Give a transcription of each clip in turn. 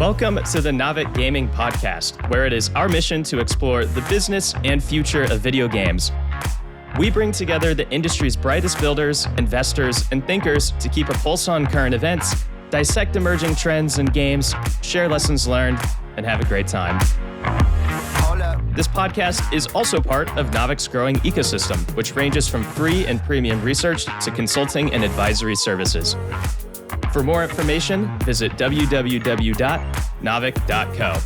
Welcome to the Navic Gaming Podcast, where it is our mission to explore the business and future of video games. We bring together the industry's brightest builders, investors, and thinkers to keep a pulse on current events, dissect emerging trends in games, share lessons learned, and have a great time. This podcast is also part of Navic's growing ecosystem, which ranges from free and premium research to consulting and advisory services. For more information, visit www.navic.co.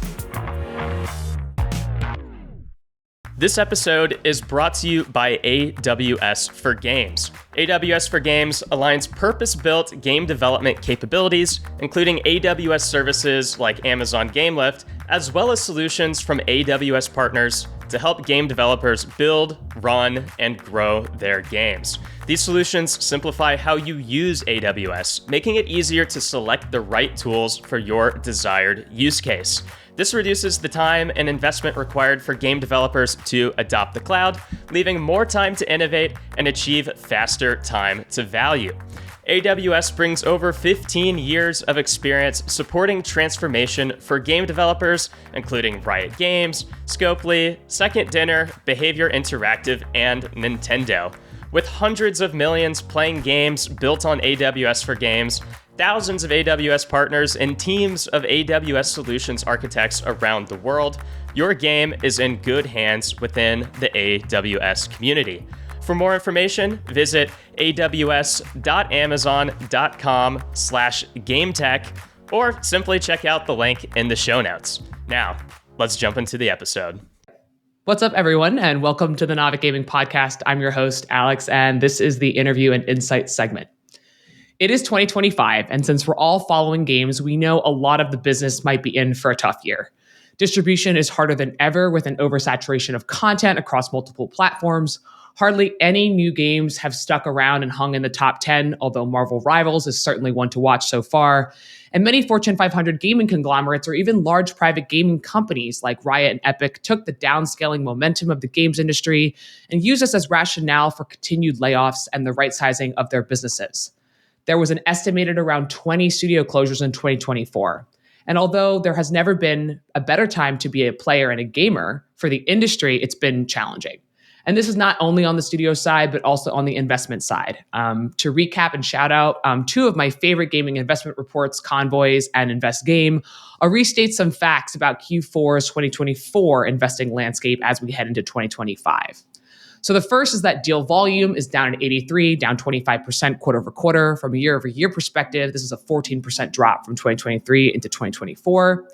This episode is brought to you by AWS for Games. AWS for Games aligns purpose-built game development capabilities, including AWS services like Amazon GameLift, as well as solutions from AWS partners to help game developers build, run, and grow their games. These solutions simplify how you use AWS, making it easier to select the right tools for your desired use case. This reduces the time and investment required for game developers to adopt the cloud, leaving more time to innovate and achieve faster time to value. AWS brings over 15 years of experience supporting transformation for game developers, including Riot Games, Scopely, Second Dinner, Behavior Interactive, and Nintendo. With hundreds of millions playing games built on AWS for Games, thousands of AWS partners, and teams of AWS solutions architects around the world, your game is in good hands within the AWS community. For more information, visit aws.amazon.com/gametech or simply check out the link in the show notes. Now, let's jump into the episode. What's up, everyone, and welcome to the Navic Gaming Podcast. I'm your host, Alex, and this is the interview and insight segment. It is 2025, and since we're all following games, we know a lot of the business might be in for a tough year. Distribution is harder than ever with an oversaturation of content across multiple platforms. Hardly any new games have stuck around and hung in the top 10, although Marvel Rivals is certainly one to watch so far. And many Fortune 500 gaming conglomerates or even large private gaming companies like Riot and Epic took the downscaling momentum of the games industry and used this as rationale for continued layoffs and the right sizing of their businesses. There was an estimated around 20 studio closures in 2024. And although there has never been a better time to be a player and a gamer, for the industry, it's been challenging. And this is not only on the studio side, but also on the investment side. To recap and shout out two of my favorite gaming investment reports, Convoys and Invest Game, I'll restate some facts about Q4's 2024 investing landscape as we head into 2025. So the first is that deal volume is down at 83, down 25% quarter over quarter. From a year over year perspective, this is a 14% drop from 2023 into 2024.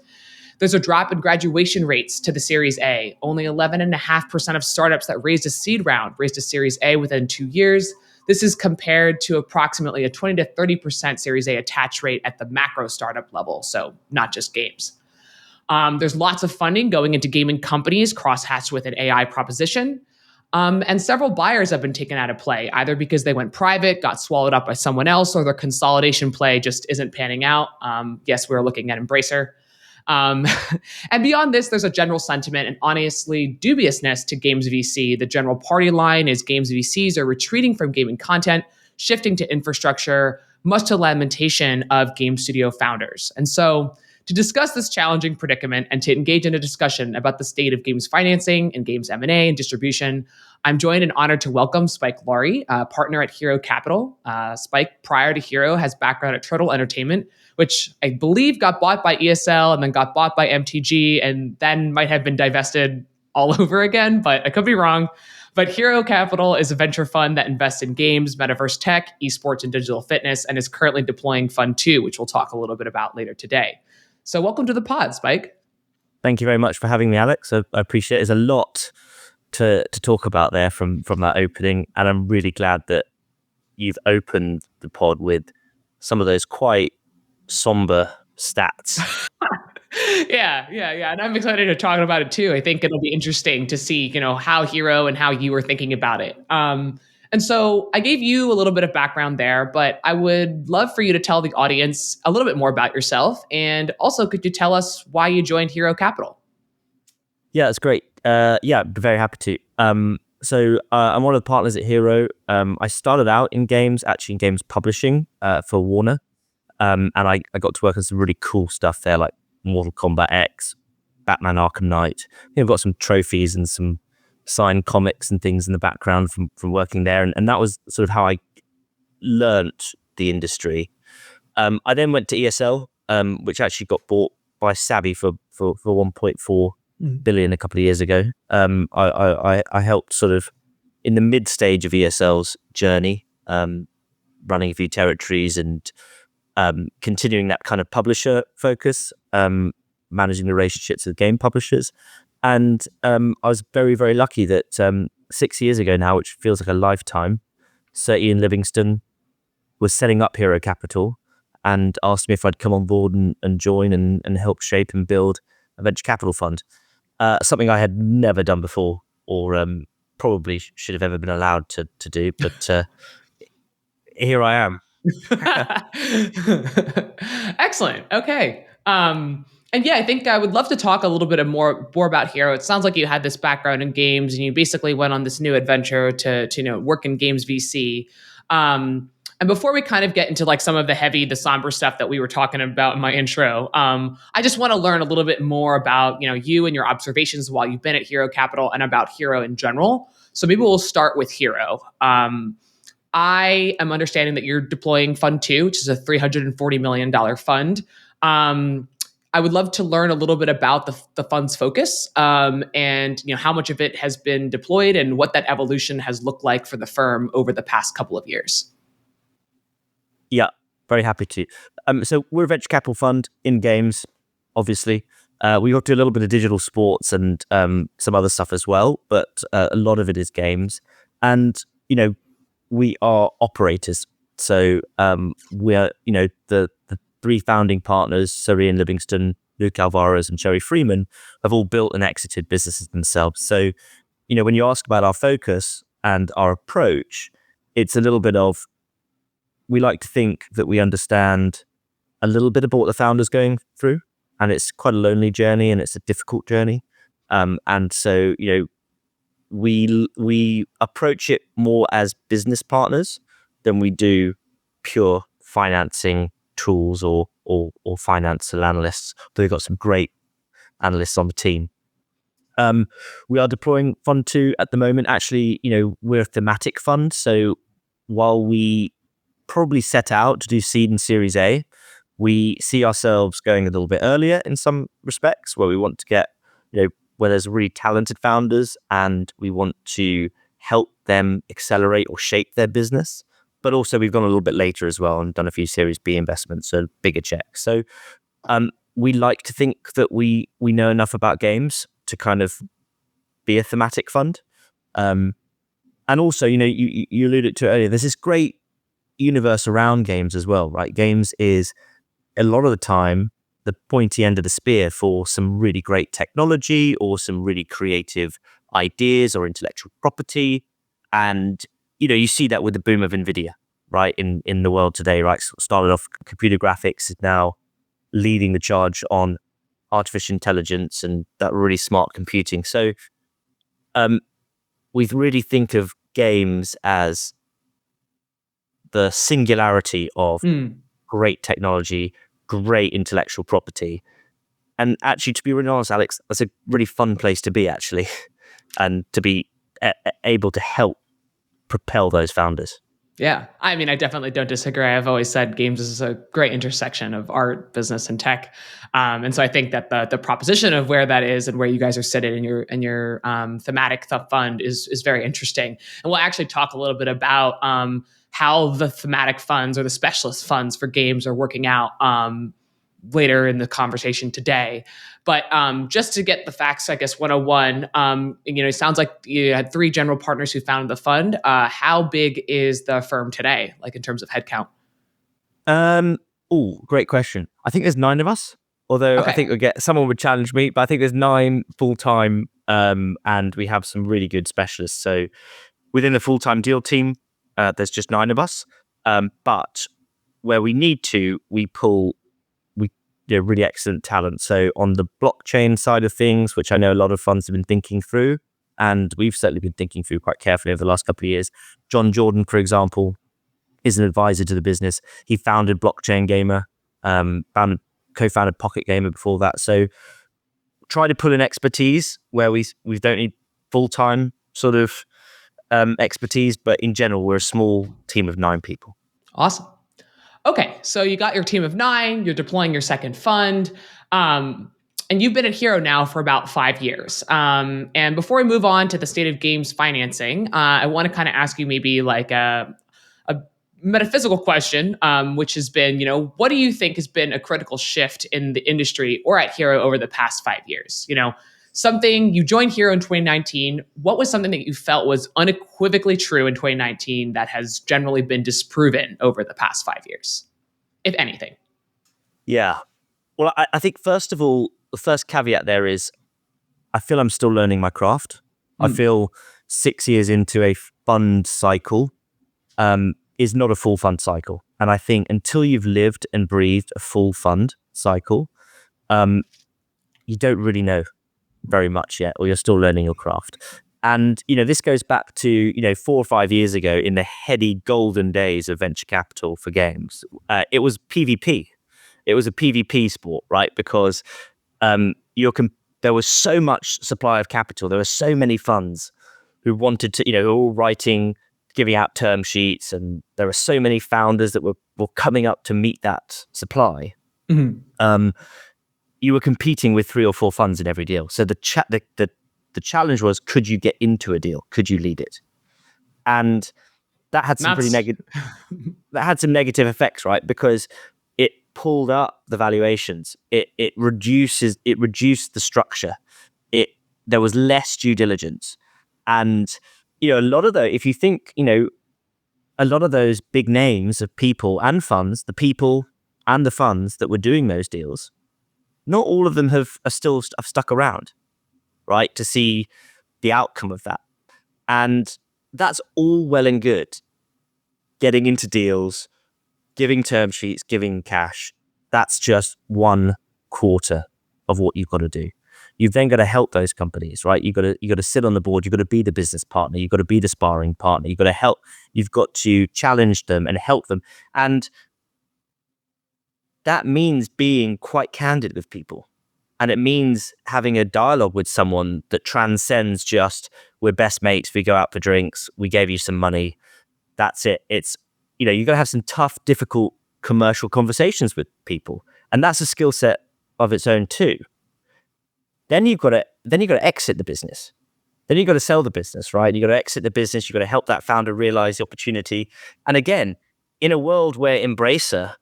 There's a drop in graduation rates to the Series A. Only 11.5% of startups that raised a seed round raised a Series A within 2 years. This is compared to approximately a 20 to 30% Series A attach rate at the macro startup level, so not just games. There's lots of funding going into gaming companies crosshatched with an AI proposition. And several buyers have been taken out of play, either because they went private, got swallowed up by someone else, or their consolidation play just isn't panning out. Yes, we're looking at Embracer. And beyond this, there's a general sentiment and honestly dubiousness to games VC. The general party line is games VCs are retreating from gaming content, shifting to infrastructure, much to lamentation of game studio founders. And so to discuss this challenging predicament and to engage in a discussion about the state of games financing and games M&A and distribution, I'm joined and honored to welcome Spike Laurie, partner at Hiro Capital. Spike, prior to Hiro, has background at Turtle Entertainment, which I believe got bought by ESL and then got bought by MTG and then might have been divested all over again, but I could be wrong. But Hiro Capital is a venture fund that invests in games, metaverse tech, esports, and digital fitness, and is currently deploying Fund 2, which we'll talk a little bit about later today. So welcome to the pod, Spike. Thank you very much for having me, Alex. I appreciate it. There's a lot to talk about there from that opening, and I'm really glad that you've opened the pod with some of those quite somber stats. Yeah. And I'm excited to talk about it too. I think it'll be interesting to see, how Hiro and how you were thinking about it. And so I gave you a little bit of background there, but I would love for you to tell the audience a little bit more about yourself. And also, could you tell us why you joined Hiro Capital? Yeah, that's great. I'd be very happy to. So I'm one of the partners at Hiro. I started out in games publishing for Warner. And I got to work on some really cool stuff there, like Mortal Kombat X, Batman Arkham Knight. We've got some trophies and some signed comics and things in the background from working there. And that was sort of how I learnt the industry. I then went to ESL, which actually got bought by Savvy for 1.4 billion a couple of years ago. I helped sort of in the mid stage of ESL's journey, running a few territories and continuing that kind of publisher focus, managing the relationships with game publishers. And I was very, very lucky that 6 years ago now, which feels like a lifetime, Sir Ian Livingston was setting up Hiro Capital and asked me if I'd come on board and join and help shape and build a venture capital fund. Something I had never done before, or probably should have ever been allowed to do, but here I am. Excellent. Okay. And yeah, I think I would love to talk a little bit more about Hiro. It sounds like you had this background in games and you basically went on this new adventure to work in games VC. And before we kind of get into like some of the somber stuff that we were talking about in my intro, I just want to learn a little bit more about, you and your observations while you've been at Hiro Capital and about Hiro in general. So maybe we'll start with Hiro. I am understanding that you're deploying Fund 2, which is a $340 million fund. I would love to learn a little bit about the fund's focus and how much of it has been deployed and what that evolution has looked like for the firm over the past couple of years. Yeah, very happy to. So we're a venture capital fund in games, obviously. We do a little bit of digital sports and some other stuff as well, but a lot of it is games. And, we are operators. So we are, the three founding partners, Sir Ian Livingston, Luke Alvarez, and Sherry Freeman, have all built and exited businesses themselves. So, when you ask about our focus and our approach, it's a little bit of, we like to think that we understand a little bit about what the founder's going through, and it's quite a lonely journey and it's a difficult journey. And so, we approach it more as business partners than we do pure financing tools or financial analysts. But we've got some great analysts on the team. We are deploying Fund 2 at the moment. Actually, we're a thematic fund. So while we probably set out to do seed and Series A, we see ourselves going a little bit earlier in some respects, where we want to get, where there's really talented founders and we want to help them accelerate or shape their business. But also we've gone a little bit later as well and done a few Series B investments, so bigger checks. So we like to think that we know enough about games to kind of be a thematic fund. And also, you alluded to it earlier, there's this great universe around games as well, right? Games is a lot of the time the pointy end of the spear for some really great technology or some really creative ideas or intellectual property. And, you see that with the boom of NVIDIA, right? In the world today, right? Started off computer graphics, is now leading the charge on artificial intelligence and that really smart computing. So we really think of games as the singularity of great technology, great intellectual property. And actually, to be really honest, Alex, that's a really fun place to be, actually, and to be able to help propel those founders. Yeah. I mean, I definitely don't disagree. I've always said games is a great intersection of art, business, and tech. And so I think that the proposition of where that is and where you guys are sitting in your thematic fund is very interesting. And we'll actually talk a little bit about how the thematic funds or the specialist funds for games are working out later in the conversation today. But just to get the facts, I guess 101, it sounds like you had three general partners who founded the fund. How big is the firm today, like in terms of headcount? Great question. I think there's 9 of us, although okay. I think someone would challenge me, but I think there's 9 full-time and we have some really good specialists. So within the full-time deal team, there's just 9 of us. But where we need to, we pull really excellent talent. So on the blockchain side of things, which I know a lot of funds have been thinking through, and we've certainly been thinking through quite carefully over the last couple of years. John Jordan, for example, is an advisor to the business. He founded Blockchain Gamer, founded co-founded Pocket Gamer before that. So try to pull in expertise where we don't need full-time sort of expertise, but in general, we're a small team of 9 people. Awesome. Okay, so you got your team of 9, you're deploying your second fund, and you've been at Hiro now for about 5 years. And before we move on to the state of games financing, I want to kind of ask you maybe like a metaphysical question, which has been, what do you think has been a critical shift in the industry or at Hiro over the past 5 years? Something you joined Hiro in 2019. What was something that you felt was unequivocally true in 2019 that has generally been disproven over the past 5 years, if anything? Yeah. Well, I think first of all, the first caveat there is I feel I'm still learning my craft. I feel 6 years into a fund cycle is not a full fund cycle. And I think until you've lived and breathed a full fund cycle, you don't really know very much yet, or you're still learning your craft. And, this goes back to, 4 or 5 years ago in the heady golden days of venture capital for games. It was PvP. It was a PvP sport, right? Because there was so much supply of capital. There were so many funds who wanted to, who were all writing, giving out term sheets. And there were so many founders that were coming up to meet that supply. Mm-hmm. You were competing with 3 or 4 funds in every deal. So the challenge was, could you get into a deal? Could you lead it? And that had some pretty negative. That had some negative effects, right? Because it pulled up the valuations. It reduced the structure. There was less due diligence, and a lot of if you think a lot of those big names of people and funds, the people and the funds that were doing those deals, not all of them have stuck around, right, to see the outcome of that. And that's all well and good. Getting into deals, giving term sheets, giving cash, that's just 1/4 of what you've got to do. You've then got to help those companies, right? You've got to sit on the board. You've got to be the business partner. You've got to be the sparring partner. You've got to help. You've got to challenge them and help them. And that means being quite candid with people. And it means having a dialogue with someone that transcends just, we're best mates, we go out for drinks, we gave you some money, that's it. It's, you got to have some tough, difficult commercial conversations with people. And that's a skill set of its own too. Then you've got to exit the business. Then you've got to sell the business, right? You've got to exit the business. You've got to help that founder realize the opportunity. And again, in a world where Embracer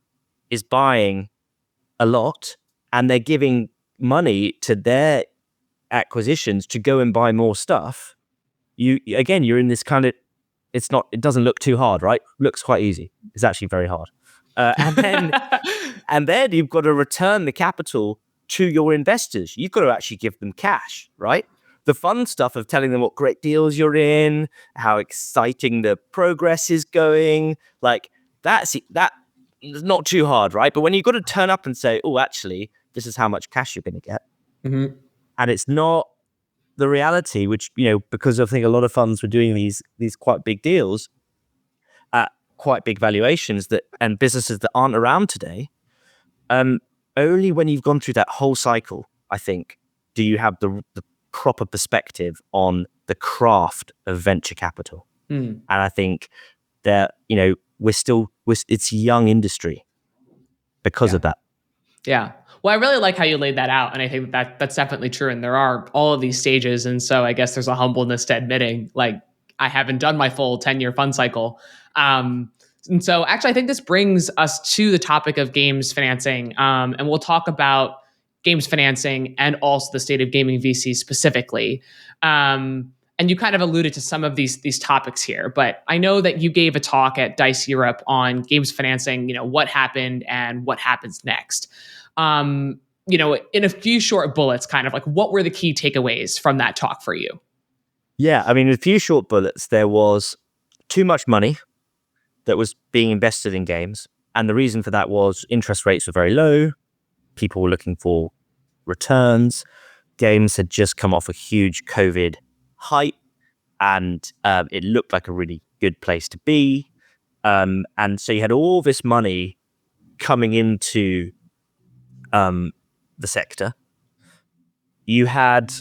is buying a lot and they're giving money to their acquisitions to go and buy more stuff, you're in this kind of, it doesn't look too hard, right? Looks quite easy. It's actually very hard. And then you've got to return the capital to your investors. You've got to actually give them cash, right? The fun stuff of telling them what great deals you're in, how exciting the progress is going, like that's not too hard, right? But when you've got to turn up and say, oh, actually, this is how much cash you're going to get. Mm-hmm. And it's not the reality, which, because I think a lot of funds were doing these quite big deals at quite big valuations and businesses that aren't around today. Only when you've gone through that whole cycle, I think, do you have the proper perspective on the craft of venture capital. And I think that, it's a young industry because of that. Yeah. Well, I really like how you laid that out. And I think that's definitely true. And there are all of these stages. And so I guess there's a humbleness to admitting, like, I haven't done my full 10-year fund cycle. And so actually, I think this brings us to the topic of games financing. And we'll talk about games financing and also the state of gaming VC specifically. And you kind of alluded to some of these topics here, but I know that you gave a talk at DICE Europe on games financing, what happened and what happens next. In a few short bullets, kind of like, what were the key takeaways from that talk for you? Yeah, I mean, in a few short bullets, there was too much money that was being invested in games. And the reason for that was interest rates were very low. People were looking for returns. Games had just come off a huge COVID hype, and it looked like a really good place to be. And so you had all this money coming into the sector. You had,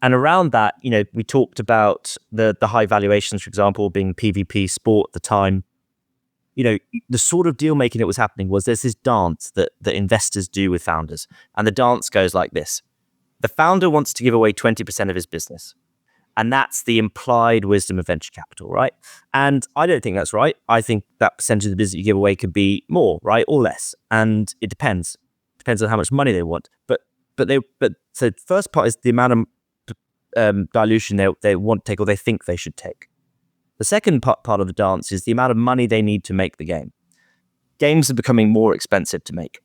and around that, we talked about the high valuations, for example, being PvP sport at the time. The sort of deal making that was happening was there's this dance that investors do with founders. And the dance goes like this. The founder wants to give away 20% of his business. And that's the implied wisdom of venture capital, right? And I don't think that's right. I think that percentage of the business you give away could be more, right? Or less. And it depends. Depends on how much money they want. So the first part is the amount of dilution they want to take or they think they should take. The second part of the dance is the amount of money they need to make the game. Games are becoming more expensive to make.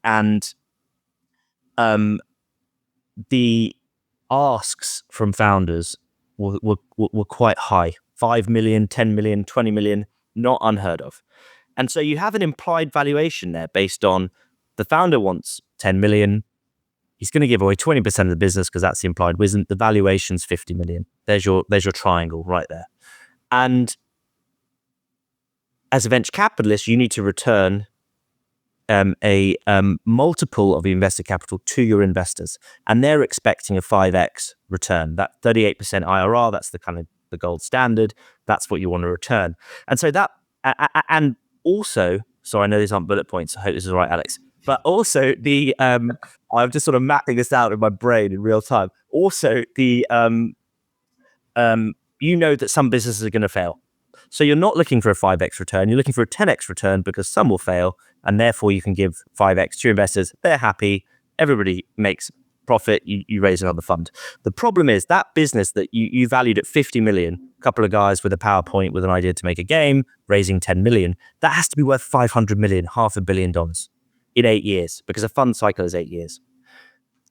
And the asks from founders were quite high. 5 million, 10 million, 20 million, not unheard of. And so you have an implied valuation there based on the founder wants 10 million. He's going to give away 20% of the business because that's the implied wisdom. The valuation's 50 million. There's your triangle right there. And as a venture capitalist, you need to return a multiple of the investor capital to your investors, and they're expecting a 5x return. That 38% IRR, that's the kind of the gold standard. That's what you want to return. And so that, and also, sorry, I know these aren't bullet points. I hope this is all right, Alex. But also I'm just sort of mapping this out in my brain in real time. Also, that some businesses are going to fail. So you're not looking for a 5x return. You're looking for a 10x return because some will fail, and therefore you can give 5x to your investors. They're happy. Everybody makes profit. You raise another fund. The problem is that business that you valued at 50 million, a couple of guys with a PowerPoint with an idea to make a game, raising 10 million, that has to be worth 500 million, $500 million in 8 years, because a fund cycle is 8 years.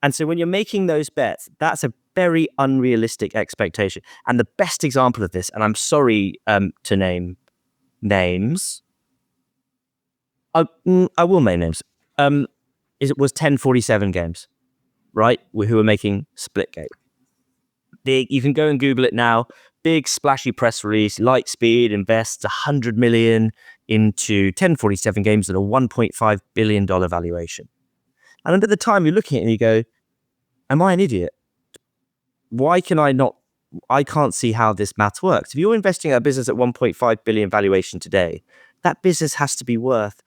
And so when you're making those bets, that's a very unrealistic expectation. And the best example of this, and I'm sorry to name names, I will name names, it was 1047 Games, right? Who were making Splitgate. You can go and Google it now. Big splashy press release, Lightspeed invests 100 million into 1047 Games at a $1.5 billion valuation. And at the time you're looking at it and you go, am I an idiot? Why can I can't see how this math works. If you're investing in a business at 1.5 billion valuation today, that business has to be worth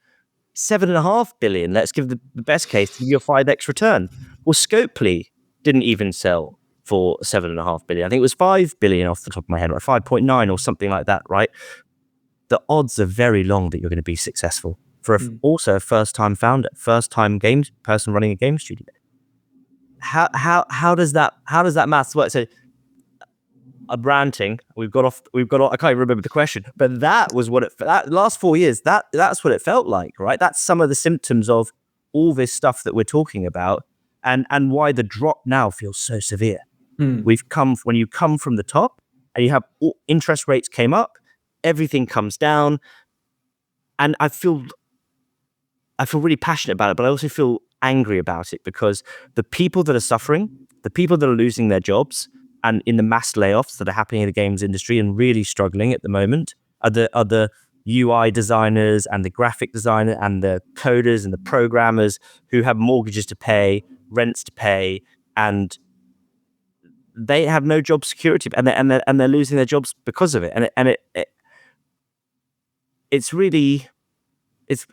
7.5 billion. Let's give the best case to give you a 5x return. Well, Scopely didn't even sell for 7.5 billion. I think it was 5 billion off the top of my head, right? 5.9 or something like that, right? The odds are very long that you're going to be successful for also a first-time founder, first-time games person running a game studio. How does that maths work? So I'm ranting. We've got off. I can't even remember the question, but that was what that last 4 years. That's what it felt like, right? That's some of the symptoms of all this stuff that we're talking about, and why the drop now feels so severe. When you come from the top, and you have interest rates came up, everything comes down, and I feel really passionate about it, but I also feel angry about it because the people that are suffering, the people that are losing their jobs, and in the mass layoffs that are happening in the games industry and really struggling at the moment are the UI designers and the graphic designer and the coders and the programmers who have mortgages to pay, rents to pay, and they have no job security, and they're losing their jobs because of it. It's really, it's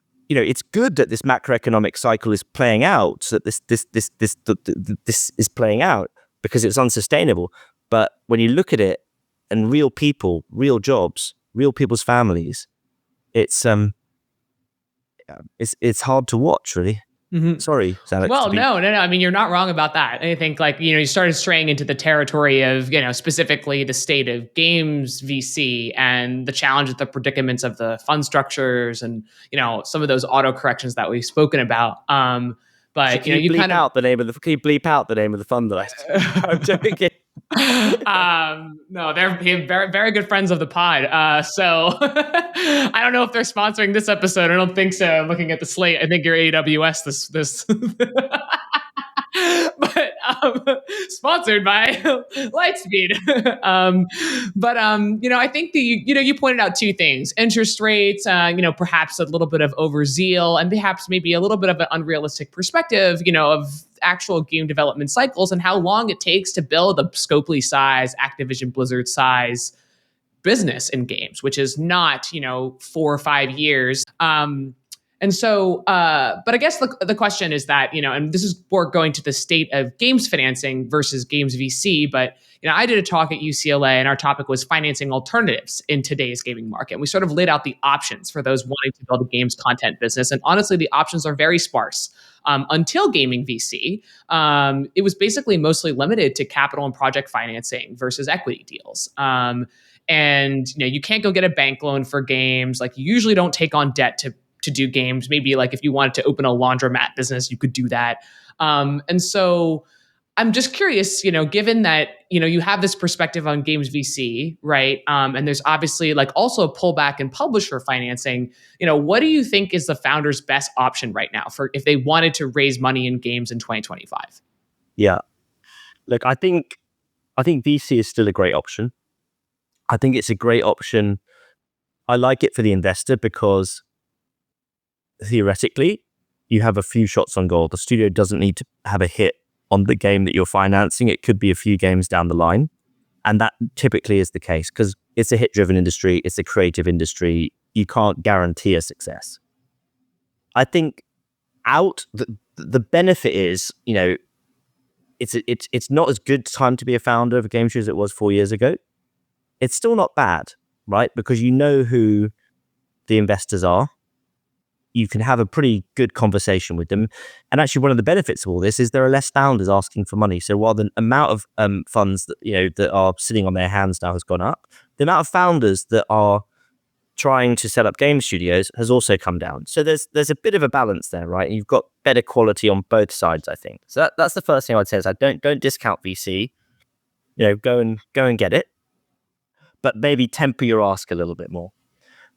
good that this macroeconomic cycle is playing out, so that this is playing out because it's unsustainable. But when you look at it, and real people, real jobs, real people's families, it's hard to watch, really. Mm-hmm. Sorry, Alex. Well, no. I mean, you're not wrong about that. I think, you started straying into the territory of, specifically the state of games VC and the challenge of the predicaments of the fund structures and, some of those auto corrections that we've spoken about. But can you bleep out the name of the? Can you bleep out the name of the fund that I'm joking? No, they're very, very good friends of the pod. So I don't know if they're sponsoring this episode. I don't think so. I'm looking at the slate. I think you're AWS this. But Sponsored by Lightspeed. I think you pointed out two things: interest rates, perhaps a little bit of overzeal, and perhaps maybe a little bit of an unrealistic perspective, of actual game development cycles and how long it takes to build a Scopely size, Activision Blizzard size business in games, which is not, 4 or 5 years. But I guess the question is that, and this is more going to the state of games financing versus games VC, but, I did a talk at UCLA and our topic was financing alternatives in today's gaming market. And we sort of laid out the options for those wanting to build a games content business. And honestly, the options are very sparse. Until gaming VC, it was basically mostly limited to capital and project financing versus equity deals. And you can't go get a bank loan for games. Like, you usually don't take on debt to do games. Maybe like if you wanted to open a laundromat business, you could do that. And so I'm just curious, given that, you have this perspective on games VC, right? And there's obviously like also a pullback in publisher financing. What do you think is the founder's best option right now for if they wanted to raise money in games in 2025? Yeah. Look, I think VC is still a great option. I think it's a great option. I like it for the investor because theoretically, you have a few shots on goal. The studio doesn't need to have a hit on the game that you're financing. It could be a few games down the line. And that typically is the case because it's a hit-driven industry. It's a creative industry. You can't guarantee a success. I think the benefit is, it's not as good time to be a founder of a game studio as it was 4 years ago. It's still not bad, right? Because you know who the investors are. You can have a pretty good conversation with them. And actually, one of the benefits of all this is there are less founders asking for money. So while the amount of funds that are sitting on their hands now has gone up, the amount of founders that are trying to set up game studios has also come down. So there's a bit of a balance there, right? And you've got better quality on both sides, I think. So that's the first thing I'd say is I don't discount VC. Go and get it, but maybe temper your ask a little bit more.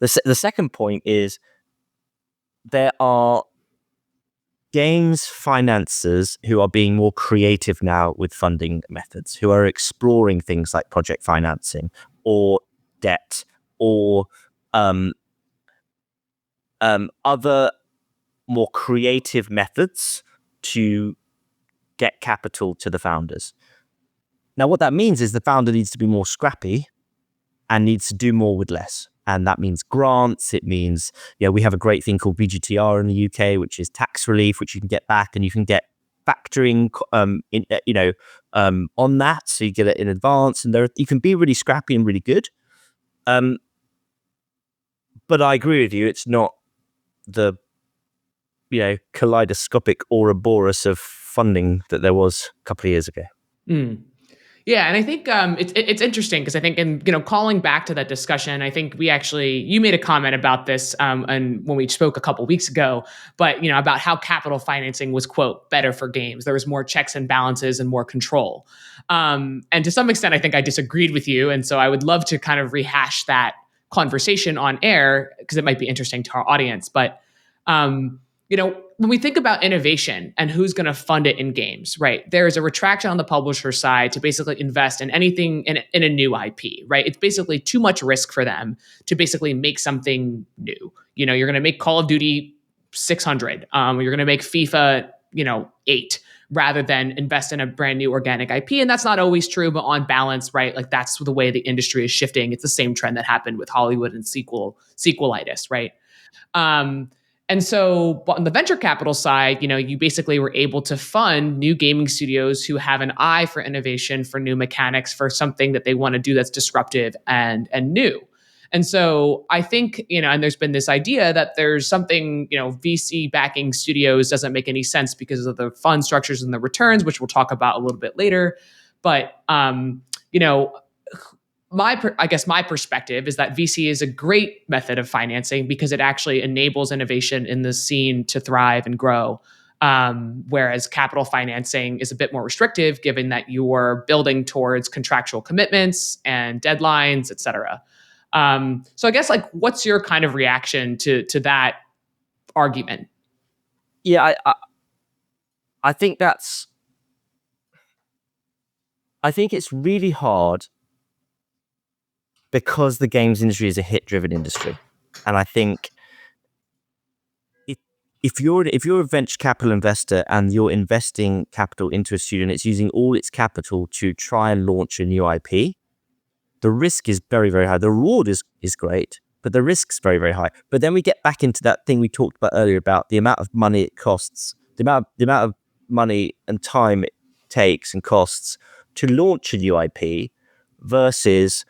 The second point is there are games financiers who are being more creative now with funding methods, who are exploring things like project financing or debt or other more creative methods to get capital to the founders. Now, what that means is the founder needs to be more scrappy and needs to do more with less. And that means grants. It means, we have a great thing called BGTR in the UK, which is tax relief, which you can get back and you can get factoring on that. So you get it in advance and you can be really scrappy and really good. But I agree with you. It's not the, kaleidoscopic Ouroboros of funding that there was a couple of years ago. Mm. Yeah, and I think it's interesting because I think, calling back to that discussion, I think you made a comment about this, and when we spoke a couple weeks ago, but about how capital financing was, quote, better for games. There was more checks and balances and more control. And to some extent, I think I disagreed with you, and so I would love to kind of rehash that conversation on air because it might be interesting to our audience. But when we think about innovation and who's going to fund it in games, right? There is a retraction on the publisher side to basically invest in anything in a new IP, right? It's basically too much risk for them to basically make something new. You're going to make Call of Duty 600. You're going to make FIFA, 8, rather than invest in a brand new organic IP. And that's not always true, but on balance, right? Like that's the way the industry is shifting. It's the same trend that happened with Hollywood and sequelitis, right? And so on the venture capital side, you basically were able to fund new gaming studios who have an eye for innovation, for new mechanics, for something that they want to do that's disruptive and new. And so I think, and there's been this idea that there's something, VC backing studios doesn't make any sense because of the fund structures and the returns, which we'll talk about a little bit later. But, I guess my perspective is that VC is a great method of financing because it actually enables innovation in the scene to thrive and grow. Whereas capital financing is a bit more restrictive, given that you're building towards contractual commitments and deadlines, et cetera. So I guess what's your kind of reaction to that argument? Yeah, I think that's I think it's really hard because the games industry is a hit-driven industry, and I think if you're a venture capital investor and you're investing capital into a studio and it's using all its capital to try and launch a new IP, the risk is very, very high. The reward is great, but the risk's very, very high. But then we get back into that thing we talked about earlier about the amount of money it costs, the amount of money and time it takes and costs to launch a new IP versus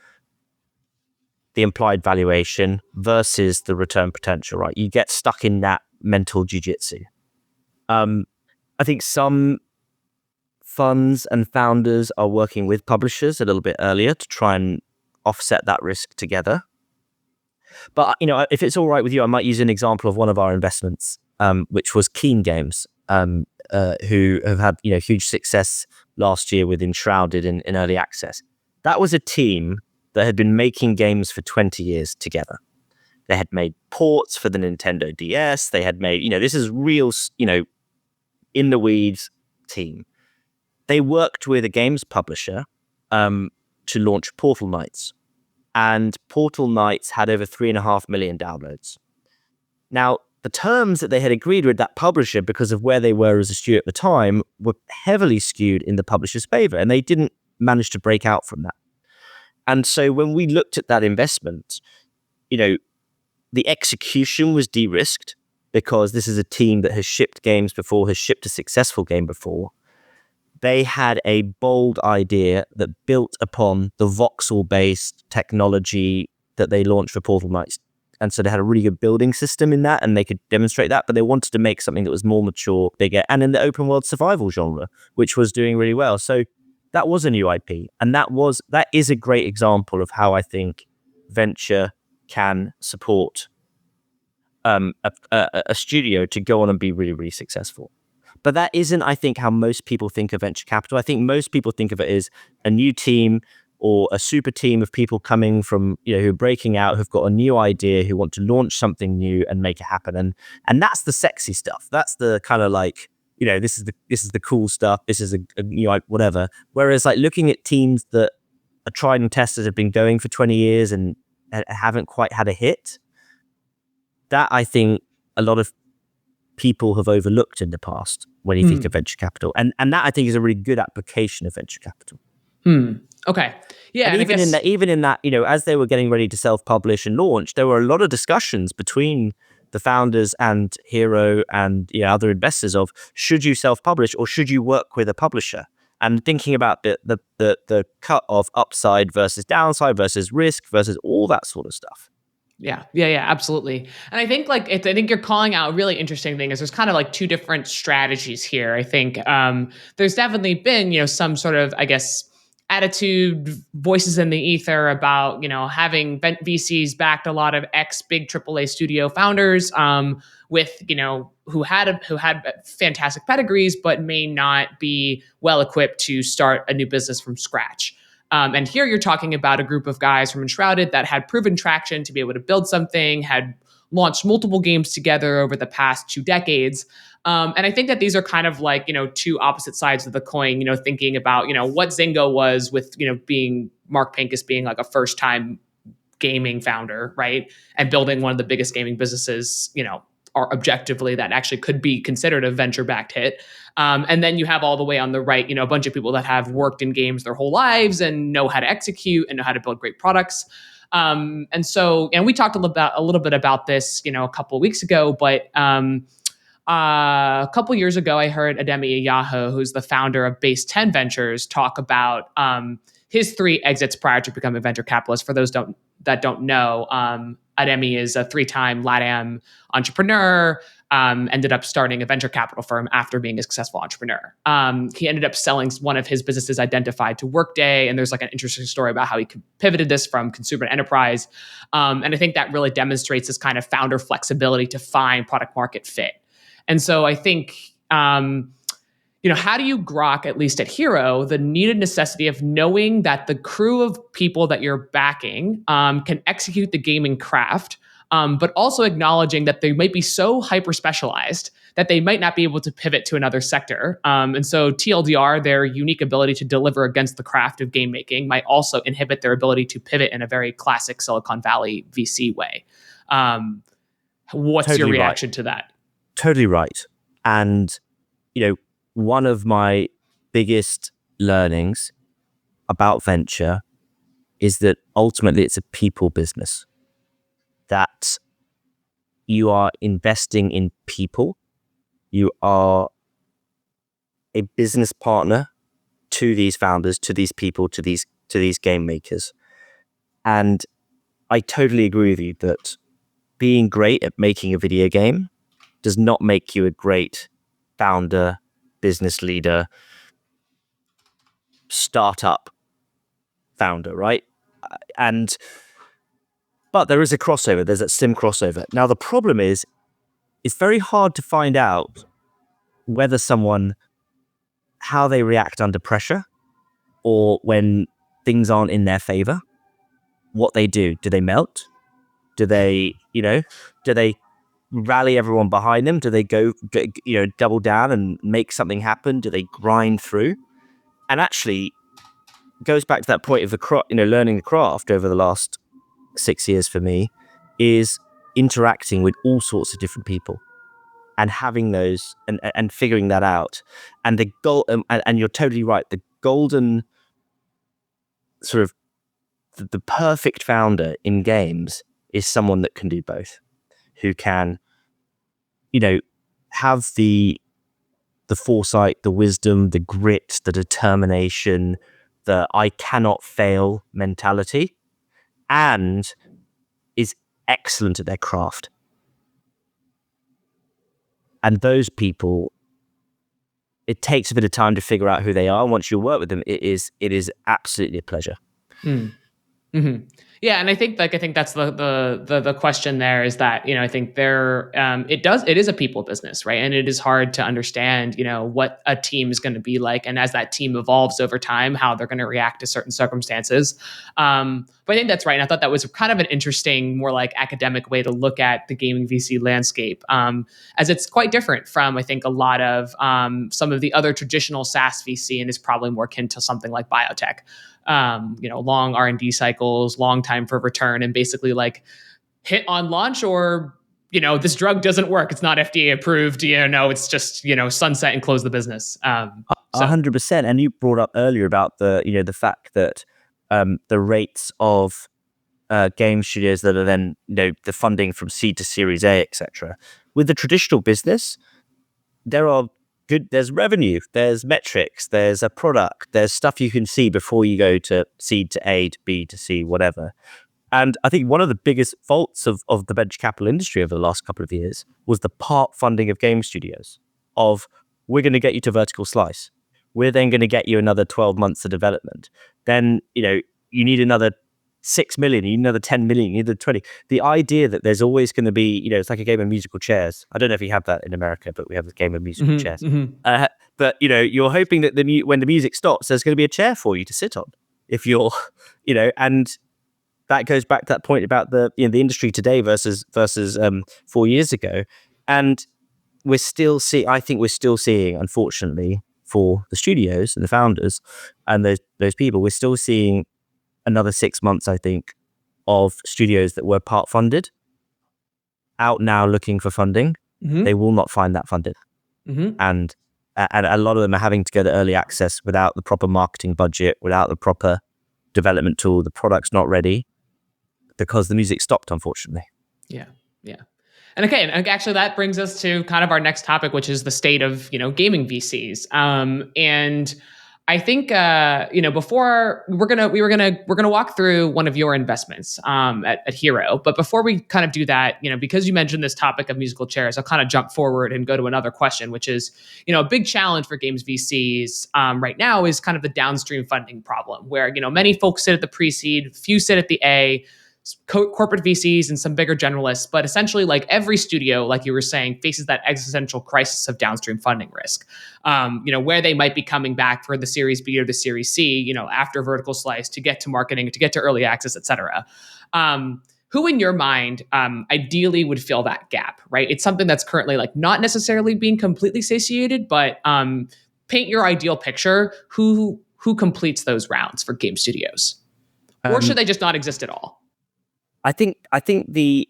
the implied valuation versus the return potential, right? You get stuck in that mental jiu-jitsu. I think some funds and founders are working with publishers a little bit earlier to try and offset that risk together. But, if it's all right with you, I might use an example of one of our investments, which was Keen Games, who have had, huge success last year with Enshrouded in early access. That was a team that had been making games for 20 years together. They had made ports for the Nintendo DS. They had made, this is real, in the weeds team. They worked with a games publisher to launch Portal Knights. And Portal Knights had over 3.5 million downloads. Now, the terms that they had agreed with that publisher, because of where they were as a studio at the time, were heavily skewed in the publisher's favor, and they didn't manage to break out from that. And so when we looked at that investment, the execution was de-risked because this is a team that has shipped games before, has shipped a successful game before. They had a bold idea that built upon the voxel-based technology that they launched for Portal Knights. And so they had a really good building system in that, and they could demonstrate that, but they wanted to make something that was more mature, bigger, and in the open world survival genre, which was doing really well. So that was a new IP. And that is a great example of how I think venture can support a studio to go on and be really, really successful. But that isn't, I think, how most people think of venture capital. I think most people think of it as a new team or a super team of people coming from, who are breaking out, who've got a new idea, who want to launch something new and make it happen. And that's the sexy stuff. That's the kind of like, this is the cool stuff. This is a new whatever. Whereas like looking at teams that are tried and tested, have been going for 20 years and haven't quite had a hit, that I think a lot of people have overlooked in the past when you think of venture capital. And that I think is a really good application of venture capital. Okay. Yeah. And even in that, as they were getting ready to self-publish and launch, there were a lot of discussions between the founders and Hiro and other investors of, should you self-publish or should you work with a publisher? And thinking about the cut of upside versus downside versus risk versus all that sort of stuff. Yeah, absolutely. And I think I think you're calling out a really interesting thing is there's kind of like two different strategies here. I think there's definitely been, some sort of, I guess, attitude, voices in the ether about, having VCs backed a lot of ex-big AAA studio founders with, who had fantastic pedigrees, but may not be well equipped to start a new business from scratch. And here you're talking about a group of guys from Enshrouded that had proven traction to be able to build something, had launched multiple games together over the past 2 decades. And I think that these are kind of like, two opposite sides of the coin, thinking about, what Zynga was with, being Mark Pincus being like a first time gaming founder, right? And building one of the biggest gaming businesses, are objectively that actually could be considered a venture-backed hit. And then you have all the way on the right, a bunch of people that have worked in games their whole lives and know how to execute and know how to build great products. And we talked a little bit about this, a couple of weeks ago, but a couple years ago, I heard Ademi Iyaho, who's the founder of Base 10 Ventures, talk about his 3 exits prior to becoming a venture capitalist. For those that don't know, Ademi is a 3-time LATAM entrepreneur, ended up starting a venture capital firm after being a successful entrepreneur. He ended up selling one of his businesses Identified to Workday, and there's like an interesting story about how he pivoted this from consumer to enterprise. And I think that really demonstrates this kind of founder flexibility to find product market fit. And so I think, how do you grok, at least at Hiro, the needed necessity of knowing that the crew of people that you're backing can execute the gaming craft but also acknowledging that they might be so hyper specialized that they might not be able to pivot to another sector. And so TLDR, their unique ability to deliver against the craft of game making, might also inhibit their ability to pivot in a very classic Silicon Valley VC way. What's Totally your reaction to that? Totally right. And, one of my biggest learnings about venture is that ultimately it's a people business, that you are investing in people. You are a business partner to these founders, to these people, to these game makers. And I totally agree with you that being great at making a video game does not make you a great founder, business leader, startup founder, right? But there is a crossover. There's that sim crossover. Now, the problem is, it's very hard to find out whether how they react under pressure or when things aren't in their favor. What they do. Do they melt? Do they rally everyone behind them? Do they go, double down and make something happen? Do they grind through? And actually, goes back to that point of the learning the craft over the last 6 years for me, is interacting with all sorts of different people and having those and figuring that out. And the goal, and you're totally right, the golden sort of the perfect founder in games is someone that can do both, who can, have the foresight, the wisdom, the grit, the determination, the I cannot fail mentality, and is excellent at their craft. And those people, it takes a bit of time to figure out who they are. Once you work with them, it is absolutely a pleasure. Mm-hmm. Yeah, and I think that's the question there is that, I think it is a people business, right? And it is hard to understand, what a team is going to be like, and as that team evolves over time, how they're going to react to certain circumstances. But I think that's right. And I thought that was kind of an interesting, more like academic way to look at the gaming VC landscape, as it's quite different from, I think, a lot of some of the other traditional SaaS VC, and is probably more akin to something like biotech. Long R&D cycles, long time for return, and basically like hit on launch, or, this drug doesn't work, it's not FDA approved, it's just, sunset and close the business. 100%. And you brought up earlier about the fact that the rates of game studios that are then, the funding from seed to Series A, etc. With the traditional business, there's revenue, there's metrics, there's a product, there's stuff you can see before you go to seed to A to B to C, whatever. And I think one of the biggest faults of the venture capital industry over the last couple of years was the part funding of game studios. We're going to get you to vertical slice. We're then going to get you another 12 months of development. Then, you need another 6 million, you need another 10 million, you need another 20. The idea that there's always going to be, it's like a game of musical chairs. I don't know if you have that in America, but we have a game of musical chairs. Mm-hmm. But, you're hoping that when the music stops, there's going to be a chair for you to sit on. If you're, and that goes back to that point about the industry today versus 4 years ago. And we're still seeing, unfortunately, for the studios and the founders and those people, we're still seeing another 6 months, I think, of studios that were part funded out now looking for funding. Mm-hmm. They will not find that funded. Mm-hmm. And a lot of them are having to go to early access without the proper marketing budget, without the proper development tool. The product's not ready because the music stopped, unfortunately. Yeah. And okay, and actually that brings us to kind of our next topic, which is the state of, gaming VCs. And I think, before we're gonna walk through one of your investments at Hiro. But before we kind of do that, because you mentioned this topic of musical chairs, I'll kind of jump forward and go to another question, which is, a big challenge for games VCs right now is kind of the downstream funding problem, where many folks sit at the pre-seed, few sit at the A. Corporate VCs and some bigger generalists, but essentially, like every studio, like you were saying, faces that existential crisis of downstream funding risk. Where they might be coming back for the Series B or the Series C, after vertical slice to get to marketing, to get to early access, et cetera. who in your mind ideally would fill that gap, right? It's something that's currently like not necessarily being completely satiated, but paint your ideal picture. Who completes those rounds for game studios? Or should they just not exist at all? I think the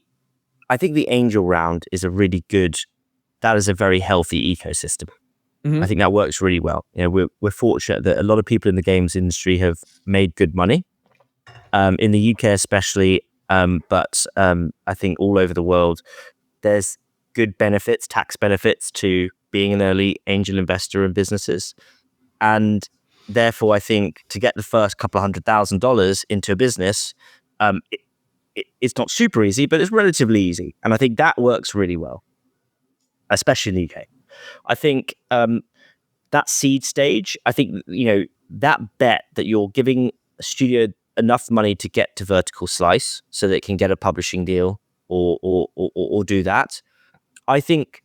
angel round is that is a very healthy ecosystem. I think that works really well. We're fortunate that a lot of people in the games industry have made good money, in the UK especially, but I think all over the world, there's good benefits, tax benefits to being an early angel investor in businesses. And therefore, I think to get the first couple of $100,000 into a business, it's not super easy, but it's relatively easy. And I think that works really well, especially in the UK. I think that seed stage, I think, that bet that you're giving a studio enough money to get to vertical slice so that it can get a publishing deal or do that. I think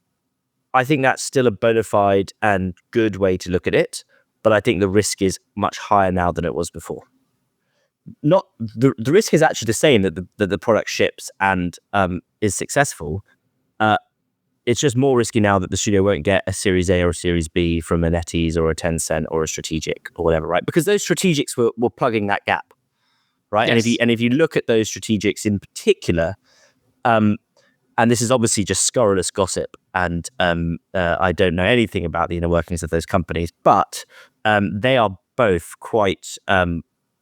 that's still a bona fide and good way to look at it. But I think the risk is much higher now than it was before. Not the risk is actually the same that the product ships and is successful. It's just more risky now that the studio won't get a Series A or a Series B from a NetEase or a Tencent or a strategic or whatever, right? Because those strategics were plugging that gap, right? Yes. And if you look at those strategics in particular, and this is obviously just scurrilous gossip, and I don't know anything about the inner workings of those companies, but they are both quite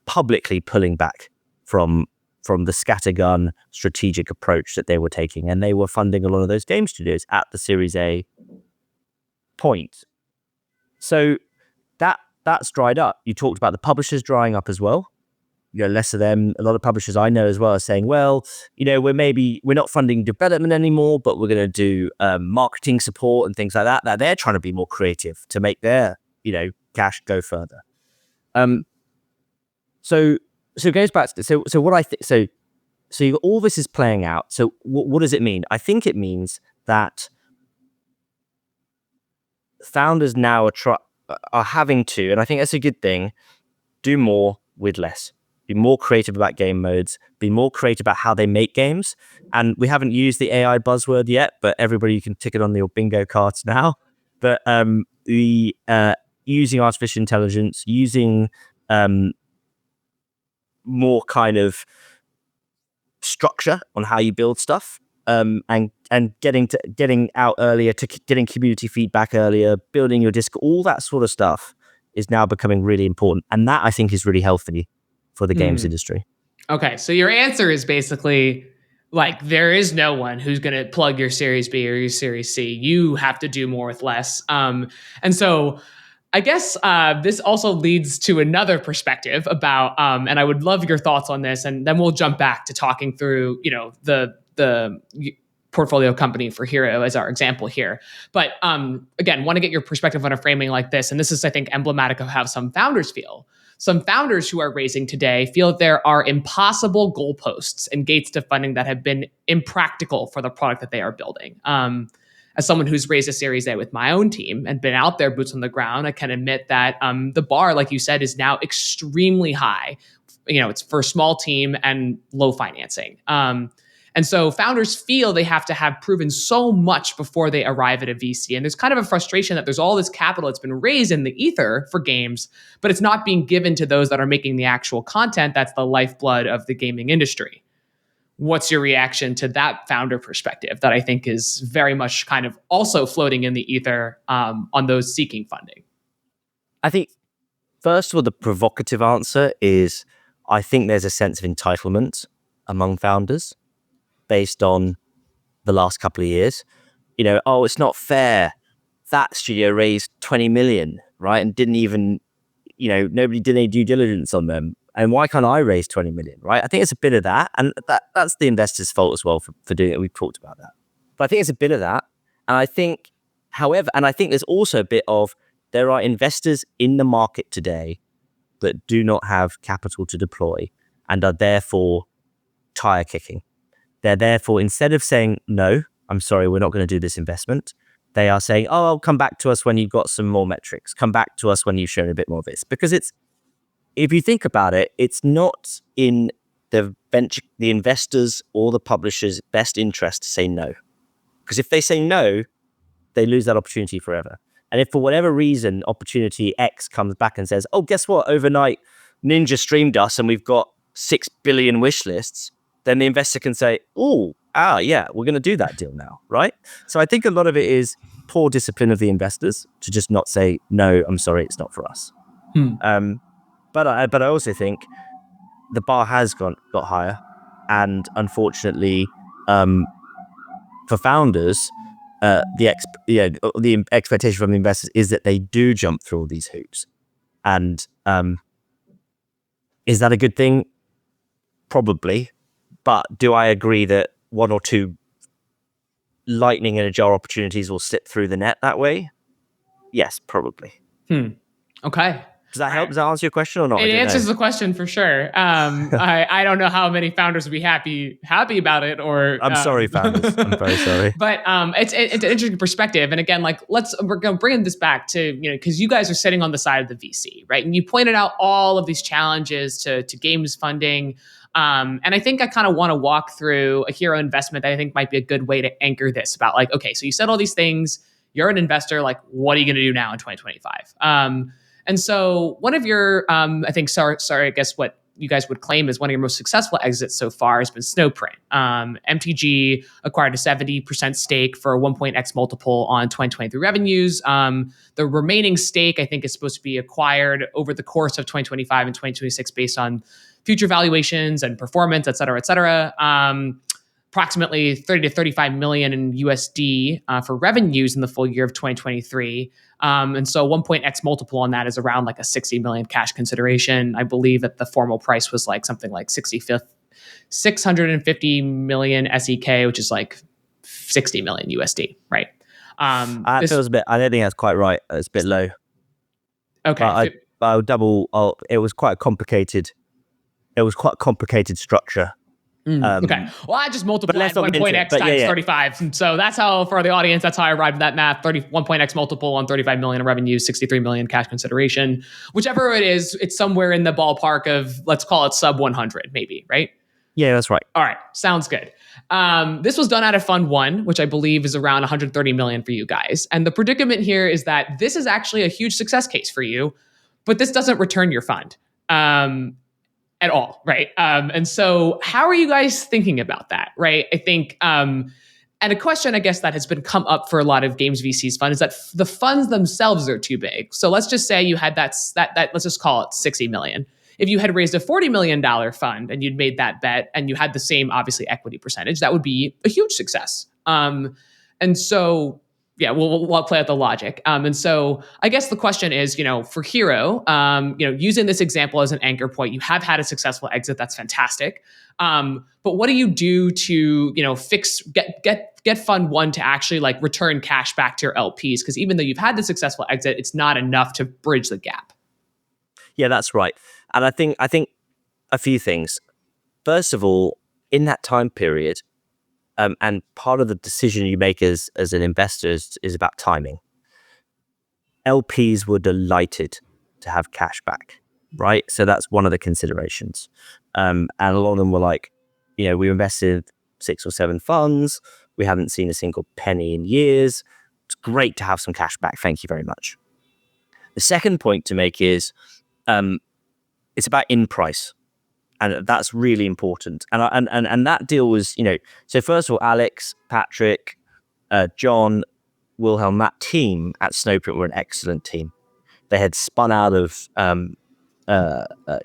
publicly pulling back from the scattergun strategic approach that they were taking, and they were funding a lot of those game studios at the Series A point. So that's dried up. You talked about the publishers drying up as well. Less of them. A lot of publishers I know as well are saying, well, we're not funding development anymore, but we're going to do marketing support and things like that. Now they're trying to be more creative to make their cash go further. So it goes back to so what I think. So all this is playing out. So what does it mean? I think it means that founders now are having to, and I think that's a good thing, do more with less. Be more creative about game modes, be more creative about how they make games. And we haven't used the AI buzzword yet, but everybody can tick it on your bingo cards now. But using artificial intelligence, using more kind of structure on how you build stuff, and getting out earlier, to getting community feedback earlier, building your Discord, all that sort of stuff is now becoming really important. And that I think is really healthy for the games industry. Okay, so your answer is basically like there is no one who's going to plug your Series B or your Series C. You have to do more with less. And so I guess this also leads to another perspective about, and I would love your thoughts on this, and then we'll jump back to talking through, the portfolio company for Hiro as our example here. But again, want to get your perspective on a framing like this. And this is, I think, emblematic of how some founders feel. Some founders who are raising today feel that there are impossible goalposts and gates to funding that have been impractical for the product that they are building. As someone who's raised a Series A with my own team and been out there, boots on the ground, I can admit that the bar, like you said, is now extremely high. It's for a small team and low financing. And so founders feel they have to have proven so much before they arrive at a VC. And there's kind of a frustration that there's all this capital that's been raised in the ether for games, but it's not being given to those that are making the actual content that's the lifeblood of the gaming industry. What's your reaction to that founder perspective that I think is very much kind of also floating in the ether on those seeking funding? I think, first of all, the provocative answer is I think there's a sense of entitlement among founders based on the last couple of years. It's not fair. That studio raised 20 million, right? And didn't even, nobody did any due diligence on them. And why can't I raise 20 million, right? I think it's a bit of that. And that's the investor's fault as well for doing it. We've talked about that. But I think it's a bit of that. And I think, I think there's also a bit of, there are investors in the market today that do not have capital to deploy and are therefore tire kicking. They're therefore, instead of saying, no, I'm sorry, we're not going to do this investment, they are saying, oh, come back to us when you've got some more metrics. Come back to us when you've shown a bit more of this. Because if you think about it, it's not in the investors or the publisher's best interest to say no. Because if they say no, they lose that opportunity forever. And if for whatever reason, opportunity X comes back and says, oh, guess what? Overnight, Ninja streamed us and we've got 6 billion wish lists, then the investor can say, yeah, we're going to do that deal now, right? So I think a lot of it is poor discipline of the investors to just not say, no, I'm sorry, it's not for us. But I also think the bar has got higher. And unfortunately, for founders, the expectation from the investors is that they do jump through all these hoops. And is that a good thing? Probably. But do I agree that one or two lightning in a jar opportunities will slip through the net that way? Yes, probably. Okay. Does that help? Does that answer your question or not? It answers the question for sure. I don't know how many founders would be happy about it. Or I'm sorry, founders. I'm very sorry. But it's an interesting perspective. And again, like we're going to bring this back to, because you guys are sitting on the side of the VC, right? And you pointed out all of these challenges to games funding. And I think I kind of want to walk through a Hiro investment that I think might be a good way to anchor this about like, okay, so you said all these things. You're an investor. Like, what are you going to do now in 2025? And so one of your, I think, I guess what you guys would claim is one of your most successful exits so far has been Snowprint. MTG acquired a 70% stake for a 1.x multiple on 2023 revenues. The remaining stake, I think, is supposed to be acquired over the course of 2025 and 2026 based on future valuations and performance, et cetera, et cetera. Approximately 30 to 35 million in USD for revenues in the full year of 2023. And so 1.x multiple on that is around like a 60 million cash consideration. I believe that the formal price was like something like 650 million SEK, which is like 60 million USD, right? That feels a bit, I don't think that's quite right. It's a bit low. Okay. But it was quite a complicated structure. Okay. Well, I just multiplied 1.x times 35. And so that's how, for the audience, that's how I arrived at that math. 1.x multiple on 35 million in revenue, 63 million cash consideration. Whichever it is, it's somewhere in the ballpark of, let's call it sub 100, maybe, right? Yeah, that's right. All right. Sounds good. This was done out of Fund 1, which I believe is around 130 million for you guys. And the predicament here is that this is actually a huge success case for you, but this doesn't return your fund. At all, right? And so how are you guys thinking about that, right? I think, and a question, I guess, that has been come up for a lot of games VCs fund is that the funds themselves are too big. So let's just say you had that let's just call it 60 million. If you had raised a $40 million fund and you'd made that bet and you had the same, obviously, equity percentage, that would be a huge success. And so, yeah, we'll play out the logic. And so I guess the question is, for Hiro, using this example as an anchor point, you have had a successful exit. That's fantastic. But what do you do to, get Fund 1 to actually like return cash back to your LPs? Because even though you've had the successful exit, it's not enough to bridge the gap. Yeah, that's right. And I think a few things. First of all, in that time period, and part of the decision you make as an investor is about timing. LPs were delighted to have cash back, right? So that's one of the considerations. And a lot of them were like, we invested 6 or 7 funds. We haven't seen a single penny in years. It's great to have some cash back. Thank you very much. The second point to make is it's about in price. And that's really important. And that deal was, so first of all, Alex, Patrick, John, Wilhelm, that team at Snowprint were an excellent team. They had spun out of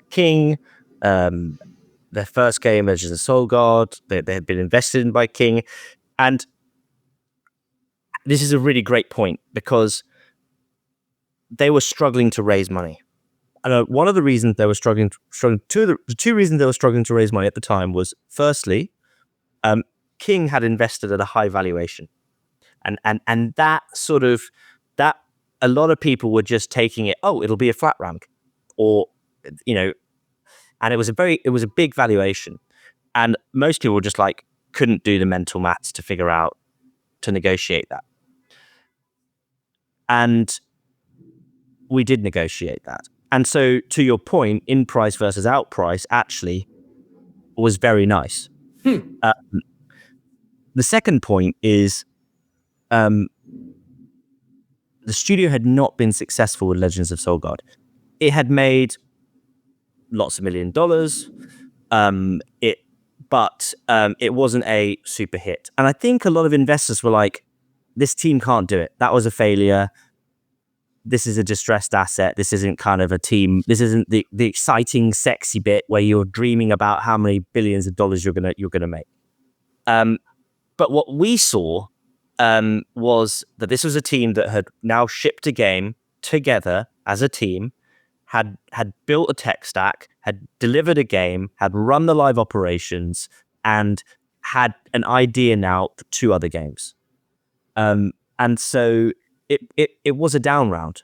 King, their first game as a Soul God. They had been invested in by King. And this is a really great point because they were struggling to raise money. And one of the reasons they were struggling, the two reasons they were struggling to raise money at the time was, firstly, King had invested at a high valuation, and that a lot of people were just taking it. Oh, it'll be a flat rank, and it was a big valuation, and most people were just like couldn't do the mental maths to figure out to negotiate that, and we did negotiate that. And so, to your point, in price versus out price, actually, was very nice. The second point is the studio had not been successful with Legends of Solgard. It had made lots of $1 million, but it wasn't a super hit. And I think a lot of investors were like, this team can't do it. That was a failure. This is a distressed asset. This isn't kind of a team. This isn't the exciting, sexy bit where you're dreaming about how many billions of dollars you're gonna make. But what we saw was that this was a team that had now shipped a game together as a team, had built a tech stack, had delivered a game, had run the live operations, and had an idea now for 2 other games. And so it was a down round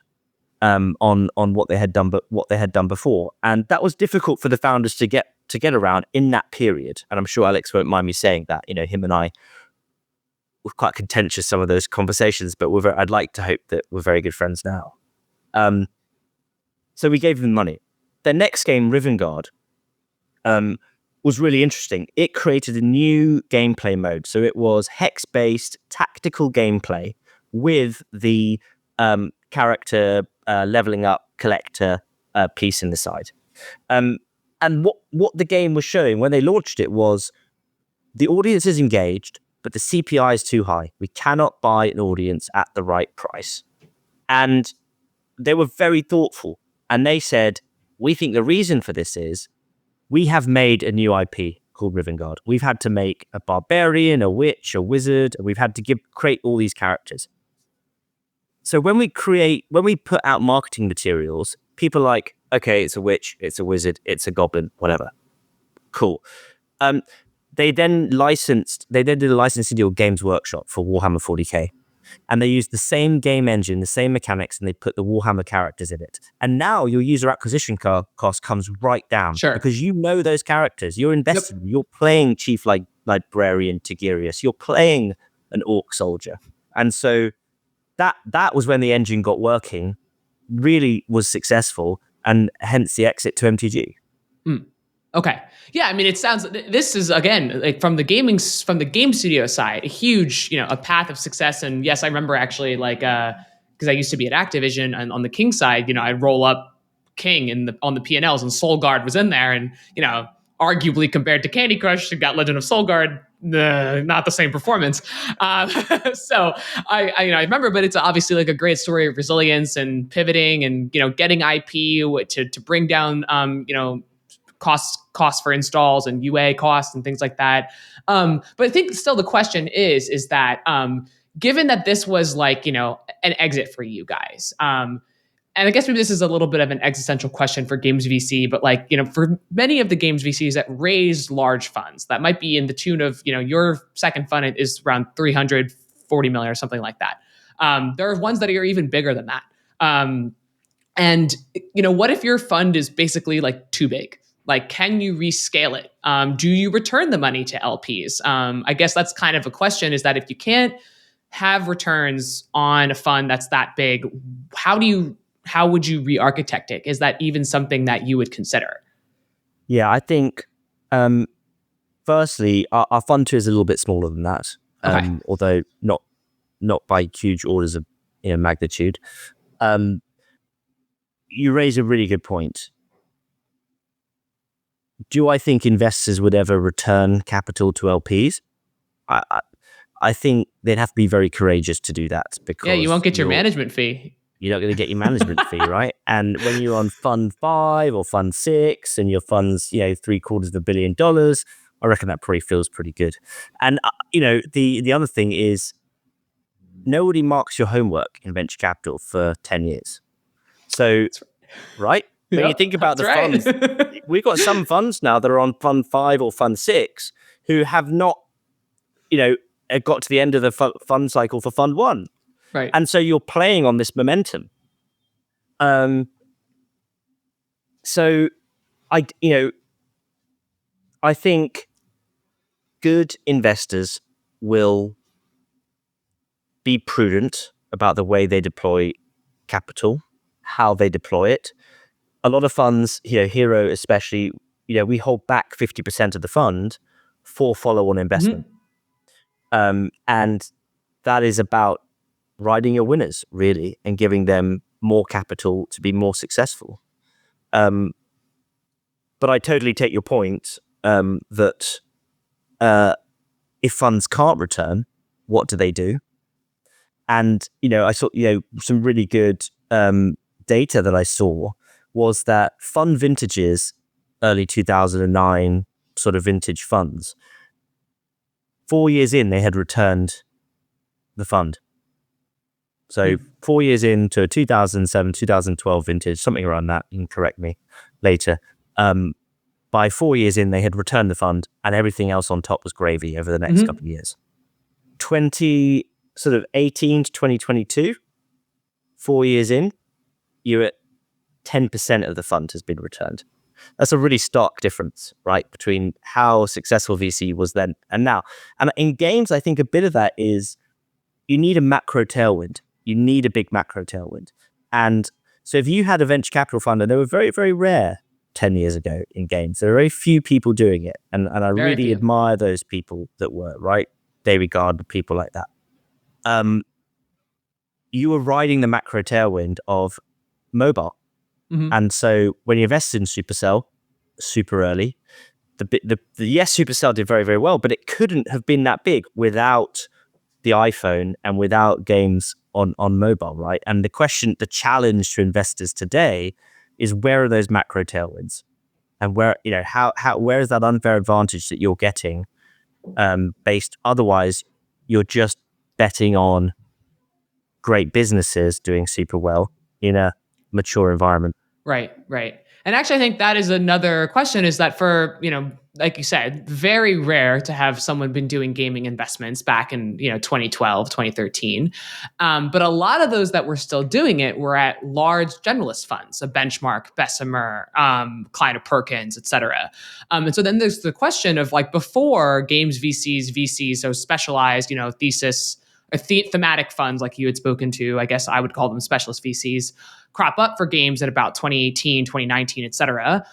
on what they had done, but what they had done before, and that was difficult for the founders to get around in that period. And I'm sure Alex won't mind me saying that. Him and I were quite contentious some of those conversations, but I'd like to hope that we're very good friends now. So we gave them money. Their next game, Rivengard, was really interesting. It created a new gameplay mode. So it was hex-based tactical gameplay with the character leveling up collector piece in the side. And what the game was showing when they launched it was the audience is engaged, but the CPI is too high. We cannot buy an audience at the right price. And they were very thoughtful. And they said, we think the reason for this is we have made a new IP called Rivengard. We've had to make a barbarian, a witch, a wizard, and we've had to create all these characters. So when we put out marketing materials, people are like, okay, it's a witch, it's a wizard, it's a goblin, whatever. Cool. They then did a licensing deal with Games Workshop for Warhammer 40k. And they used the same game engine, the same mechanics, and they put the Warhammer characters in it. And now your user acquisition cost comes right down. Sure. Because you know those characters. You're invested. Yep. You're playing Chief Librarian Tigurius. You're playing an Orc soldier. And so that was when the engine got working, really was successful, and hence the exit to MTG. Okay. Yeah, I mean, it sounds, this is, again, like from the game studio side, a huge, a path of success. And yes, I remember actually, like, because I used to be at Activision, and on the King side, I'd roll up King on the P&Ls, and Solgard was in there, and, arguably compared to Candy Crush, you got Legend of Solgard, not the same performance. So I remember, but it's obviously like a great story of resilience and pivoting and, getting IP to bring down, costs for installs and UA costs and things like that. But I think still the question is that given that this was like, an exit for you guys, and I guess maybe this is a little bit of an existential question for Games VC, but like, for many of the Games VCs that raised large funds, that might be in the tune of, your second fund is around 340 million or something like that. There are ones that are even bigger than that. And, what if your fund is basically like too big? Like, can you rescale it? Do you return the money to LPs? I guess that's kind of a question, is that if you can't have returns on a fund that's that big, how would you re-architect it? Is that even something that you would consider? Yeah, I think, firstly, our fund 2 is a little bit smaller than that, okay. Although not by huge orders of magnitude. You raise a really good point. Do I think investors would ever return capital to LPs? I think they'd have to be very courageous to do that, because you won't get your management fee. You're not going to get your management fee, right? And when you're on Fund 5 or Fund 6 and your fund's, $750 million, I reckon that probably feels pretty good. And, the other thing is, nobody marks your homework in venture capital for 10 years. So, right? When you think about the funds, we've got some funds now that are on Fund 5 or Fund 6 who have not, got to the end of the fund cycle for Fund 1. Right. And so you're playing on this momentum. So I think good investors will be prudent about the way they deploy capital, how they deploy it. A lot of funds, Hiro especially, we hold back 50% of the fund for follow-on investment. And that is about riding your winners, really, and giving them more capital to be more successful. But I totally take your point that if funds can't return, what do they do? And, I saw, some really good data that I saw was that fund vintages, early 2009 sort of vintage funds, 4 years in, they had returned the fund. So 4 years into a 2007, 2012 vintage, something around that, you can correct me later. By 4 years in, they had returned the fund and everything else on top was gravy over the next couple of years. 2018 to 2022, 4 years in, you're at 10% of the fund has been returned. That's a really stark difference, right, between how successful VC was then and now. And in games, I think a bit of that is you need a macro tailwind. You need a big macro tailwind. And so if you had a venture capital fund, and they were very, very rare 10 years ago in games, there are very few people doing it. And I really admire those people that were, right? David Gardner, people like that. You were riding the macro tailwind of mobile. And so when you invested in Supercell super early, yes, Supercell did very, very well, but it couldn't have been that big without the iPhone and without games on mobile, right? And the challenge to investors today is, where are those macro tailwinds? And where is that unfair advantage that you're getting based? Otherwise, you're just betting on great businesses doing super well in a mature environment. Right. And actually, I think that is another question, is that for, like you said, very rare to have someone been doing gaming investments back in, 2012, 2013. But a lot of those that were still doing it were at large generalist funds, a Benchmark, Bessemer, Kleiner Perkins, et cetera. And so then there's the question of, like, before games VCs, so specialized, thesis, thematic funds like you had spoken to, I guess I would call them specialist VCs, crop up for games at about 2018, 2019, et cetera.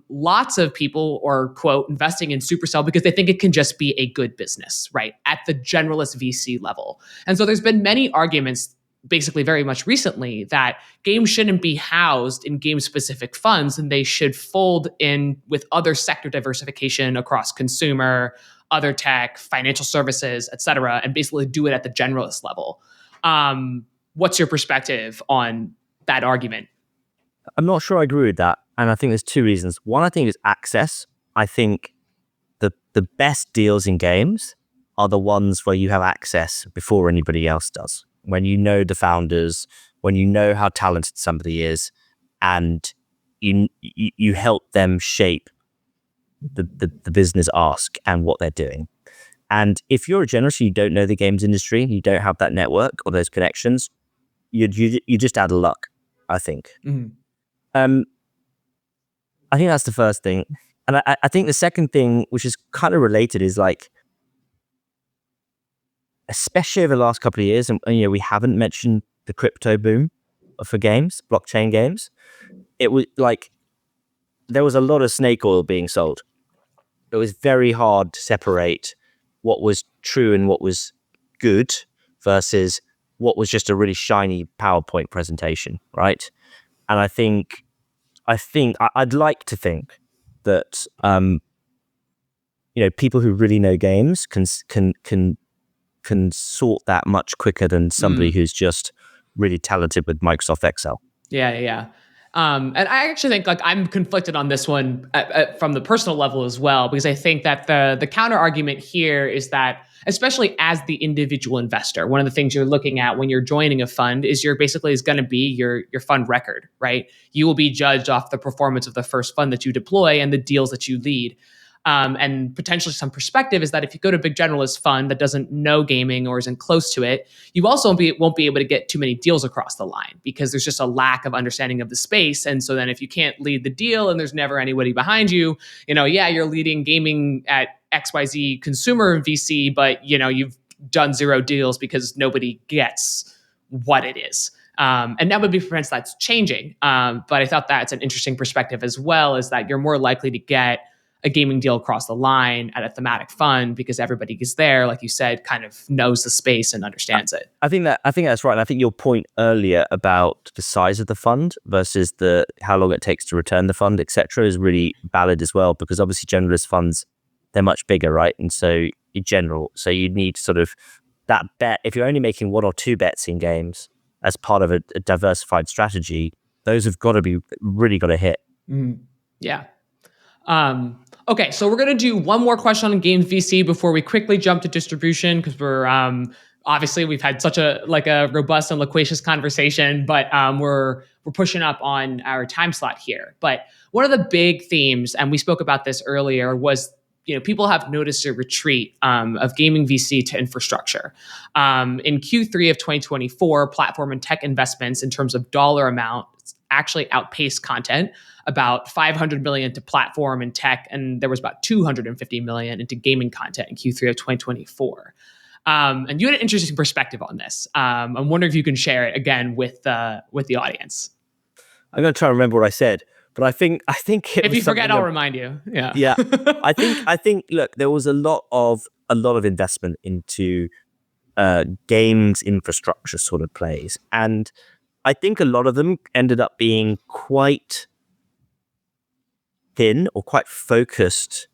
Lots of people are, quote, investing in Supercell because they think it can just be a good business, right, at the generalist VC level. And so there's been many arguments, basically very much recently, that games shouldn't be housed in game-specific funds, and they should fold in with other sector diversification across consumer, other tech, financial services, et cetera, and basically do it at the generalist level. What's your perspective on that argument? I'm not sure I agree with that. And I think there's two reasons. One, I think, is access. I think the best deals in games are the ones where you have access before anybody else does. When you know the founders, when you know how talented somebody is, and you help them shape the business ask and what they're doing. And if you're a generalist, you don't know the games industry, you don't have that network or those connections, you just out of luck, I think. I think that's the first thing. And I think the second thing, which is kind of related, is, like, especially over the last couple of years, and we haven't mentioned the crypto boom for games, blockchain games. It was like there was a lot of snake oil being sold. It was very hard to separate what was true and what was good versus what was just a really shiny PowerPoint presentation, right? And I'd like to think that people who really know games can sort that much quicker than somebody who's just really talented with Microsoft Excel. Yeah. And I actually think, like, I'm conflicted on this one from the personal level as well, because I think that the counter argument here is that, especially as the individual investor, one of the things you're looking at when you're joining a fund is is going to be your fund record, right? You will be judged off the performance of the first fund that you deploy and the deals that you lead. And potentially some perspective is that if you go to a big generalist fund that doesn't know gaming or isn't close to it, you also won't be able to get too many deals across the line because there's just a lack of understanding of the space. And so then if you can't lead the deal and there's never anybody behind you, you're leading gaming at XYZ consumer VC, but you've done 0 deals because nobody gets what it is. And that would be prevents that's changing. But I thought that's an interesting perspective as well, is that you're more likely to get a gaming deal across the line at a thematic fund because everybody is there, like you said, kind of knows the space and understands it. I think that's right. And I think your point earlier about the size of the fund versus the how long it takes to return the fund, etc., is really valid as well, because obviously generalist funds, they're much bigger, right? And so in general, so you need sort of that bet. If you're only making one or two bets in games as part of a diversified strategy, those have got to be really got to hit. Yeah. Okay, so we're going to do one more question on games VC before we quickly jump to distribution, because we're obviously we've had such a robust and loquacious conversation, but we're pushing up on our time slot here. But one of the big themes, and we spoke about this earlier, was people have noticed a retreat of gaming VC to infrastructure. In Q3 of 2024, platform and tech investments in terms of dollar amount actually outpaced content, about $500 million to platform and tech, and there was about $250 million into gaming content in Q3 of 2024. And you had an interesting perspective on this. I'm wondering if you can share it again with the audience. I'm going to try and remember what I said, but I think if you forget, I'll remind you. Yeah. I think. Look, there was a lot of investment into games infrastructure sort of plays, and I think a lot of them ended up being quite thin or quite focused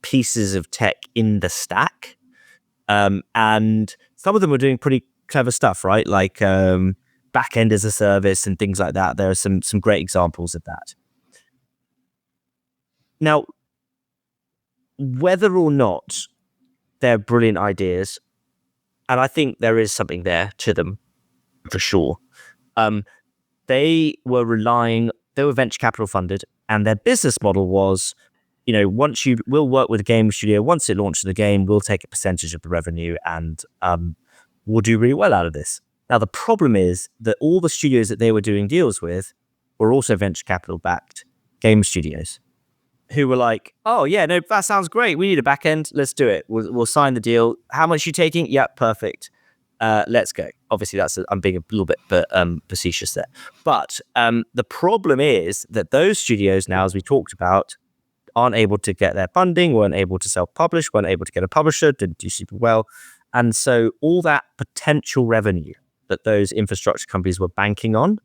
pieces of tech in the stack. And some of them were doing pretty clever stuff, right? Like back-end as a service and things like that. There are some great examples of that. Now, whether or not they're brilliant ideas, and I think there is something there to them for sure. They were venture capital funded, and their business model was, we'll work with a game studio. Once it launches the game, we'll take a percentage of the revenue, and we'll do really well out of this. Now, the problem is that all the studios that they were doing deals with were also venture capital backed game studios who were like, oh yeah, no, that sounds great. We need a back end. Let's do it. We'll sign the deal. How much are you taking? Yeah, perfect. Let's go. Obviously, I'm being a little bit facetious there. But the problem is that those studios now, as we talked about, aren't able to get their funding, weren't able to self-publish, weren't able to get a publisher, didn't do super well. And so all that potential revenue that those infrastructure companies were banking on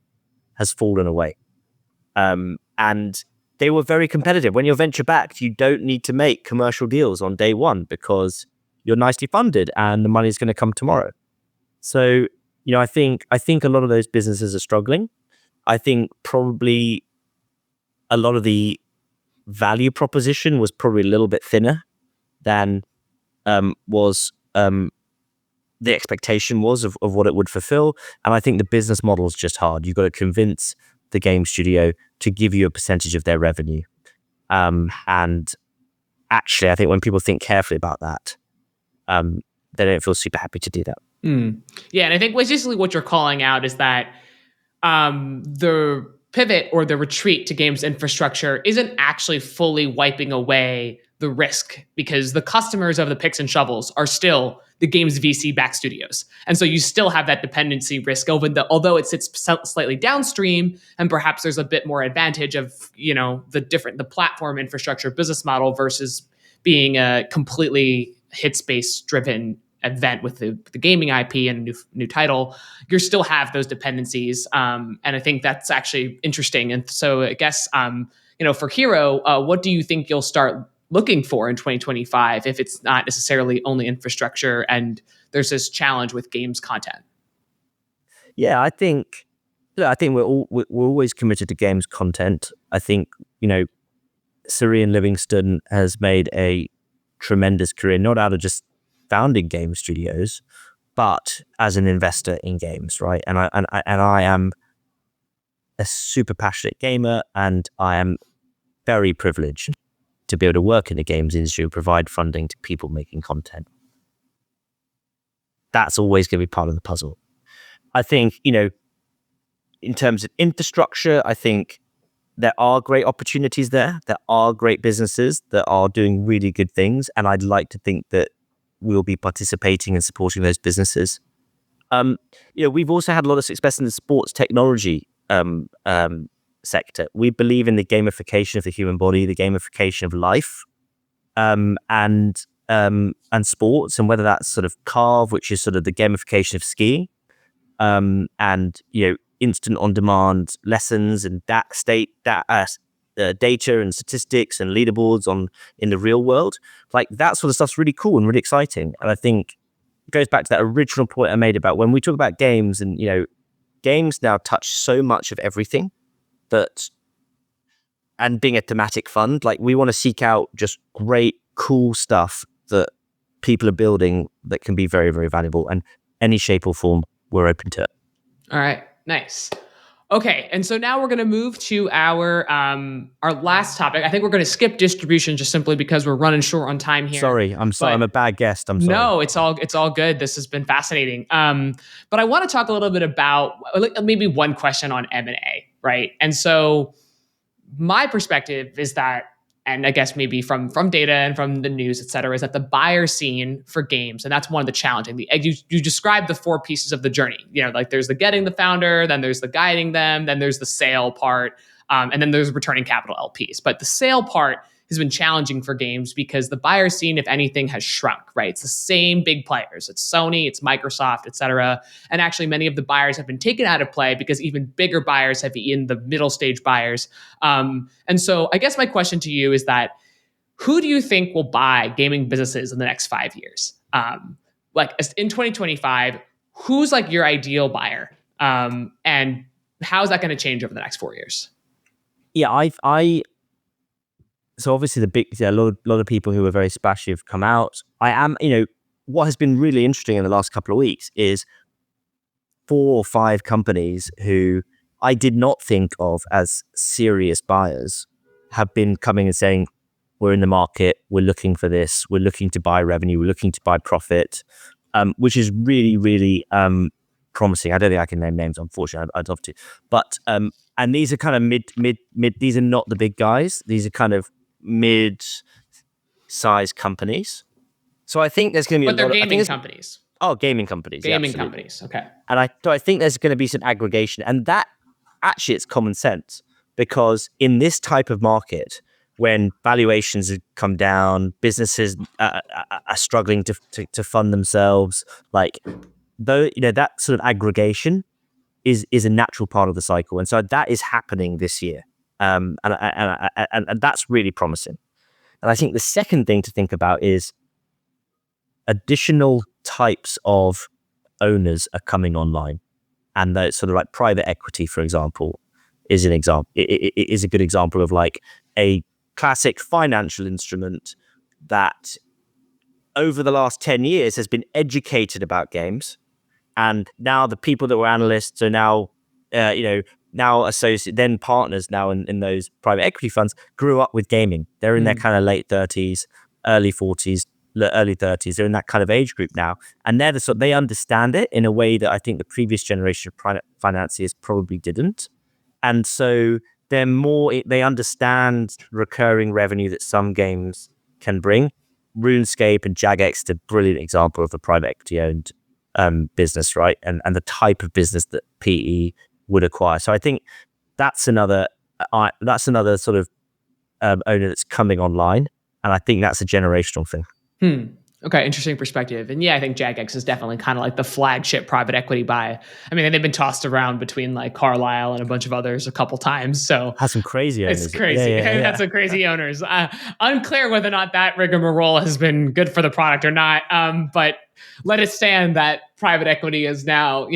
has fallen away. And they were very competitive. When you're venture-backed, you don't need to make commercial deals on day one because you're nicely funded and the money's going to come tomorrow. So, I think a lot of those businesses are struggling. I think probably a lot of the value proposition was probably a little bit thinner than was the expectation was of what it would fulfill. And I think the business model is just hard. You've got to convince the game studio to give you a percentage of their revenue. And actually, I think when people think carefully about that, they don't feel super happy to do that. Yeah, and I think basically what you're calling out is that the pivot or the retreat to games infrastructure isn't actually fully wiping away the risk, because the customers of the picks and shovels are still the games VC backed studios. And so you still have that dependency risk, although it sits slightly downstream, and perhaps there's a bit more advantage of, the platform infrastructure business model versus being a completely hit-based driven event with the gaming IP and a new title. You still have those dependencies. And I think that's actually interesting. And so I guess, for Hiro, what do you think you'll start looking for in 2025 if it's not necessarily only infrastructure and there's this challenge with games content? Yeah, I think we're always committed to games content. I think, Syrian Livingston has made a tremendous career, not out of just founding game studios, but as an investor in games, right? And I am a super passionate gamer, and I am very privileged to be able to work in the games industry and provide funding to people making content. That's always going to be part of the puzzle. I think, in terms of infrastructure, I think there are great opportunities there. There are great businesses that are doing really good things, and I'd like to think that we'll be participating and supporting those businesses. We've also had a lot of success in the sports technology sector. We believe in the gamification of the human body, the gamification of life, and sports, and whether that's sort of Carve, which is sort of the gamification of skiing, and instant on-demand lessons and data and statistics and leaderboards in the real world. Like, that sort of stuff's really cool and really exciting. And I think it goes back to that original point I made about when we talk about games, and games now touch so much of everything, and being a thematic fund, like, we want to seek out just great, cool stuff that people are building that can be very, very valuable, and any shape or form, we're open to it. All right, nice. Okay, and so now we're going to move to our last topic. I think we're going to skip distribution just simply because we're running short on time here. Sorry, I'm a bad guest. I'm sorry. No, it's all good. This has been fascinating. But I want to talk a little bit about maybe one question on M&A, right? And so my perspective is that, and I guess maybe from data and from the news, et cetera, is that the buyer scene for games, and that's one of the challenging. You described the 4 pieces of the journey. Like, there's the getting the founder, then there's the guiding them, then there's the sale part, and then there's returning capital LPs. But the sale part has been challenging for games because the buyer scene, if anything, has shrunk, right? It's the same big players. It's Sony, it's Microsoft, et cetera. And actually, many of the buyers have been taken out of play because even bigger buyers have eaten the middle stage buyers. And so I guess my question to you is that, who do you think will buy gaming businesses in the next 5 years? Like, in 2025, who's like your ideal buyer? And how is that going to change over the next 4 years? Yeah, so obviously a lot of people who are very splashy have come out. What has been really interesting in the last couple of weeks is 4 or 5 companies who I did not think of as serious buyers have been coming and saying, we're in the market, we're looking for this, we're looking to buy revenue, we're looking to buy profit, which is really, really promising. I don't think I can name names, unfortunately. I'd love to. But, and these are kind of mid, these are not the big guys. These are kind of mid-sized companies. So I think there's going to be But they're gaming companies. Oh, gaming companies. Gaming companies, okay. And I think there's going to be some aggregation. And that, actually, it's common sense. Because in this type of market, when valuations have come down, businesses are struggling to fund themselves, like, that sort of aggregation is a natural part of the cycle. And so that is happening this year. And that's really promising. And I think the second thing to think about is additional types of owners are coming online. And the sort of like private equity, for example, is an example. It is a good example of like a classic financial instrument that over the last 10 years has been educated about games. And now the people that were analysts are now, now associate, then partners now in those private equity funds grew up with gaming. They're in their kind of late 30s, early 40s, early 30s. They're in that kind of age group now. And they understand it in a way that I think the previous generation of financiers probably didn't. And so they understand recurring revenue that some games can bring. RuneScape and Jagex are a brilliant example of a private equity owned business, right? And the type of business that PE would acquire. So I think that's another sort of owner that's coming online, and I think that's a generational thing. Okay, interesting perspective. And yeah, I think Jagex is definitely kind of like the flagship private equity buy. I mean, they've been tossed around between like Carlyle and a bunch of others a couple times. So has some crazy owners. It's crazy. Yeah. That's some crazy owners. Unclear whether or not that rigmarole has been good for the product or not. But let it stand that private equity is now,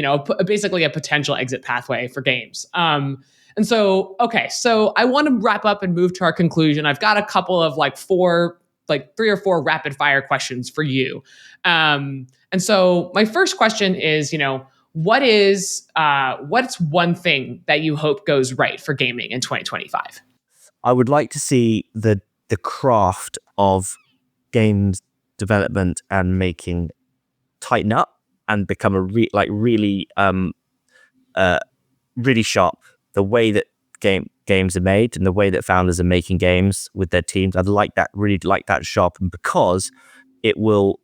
basically a potential exit pathway for games. And so, okay, so I want to wrap up and move to our conclusion. I've got a couple of 3 or 4 rapid fire questions for you. And so my first question is, what's one thing that you hope goes right for gaming in 2025? I would like to see the craft of games development and making tighten up and become really sharp. The way that games are made and the way that founders are making games with their teams, really like that sharpened, because it will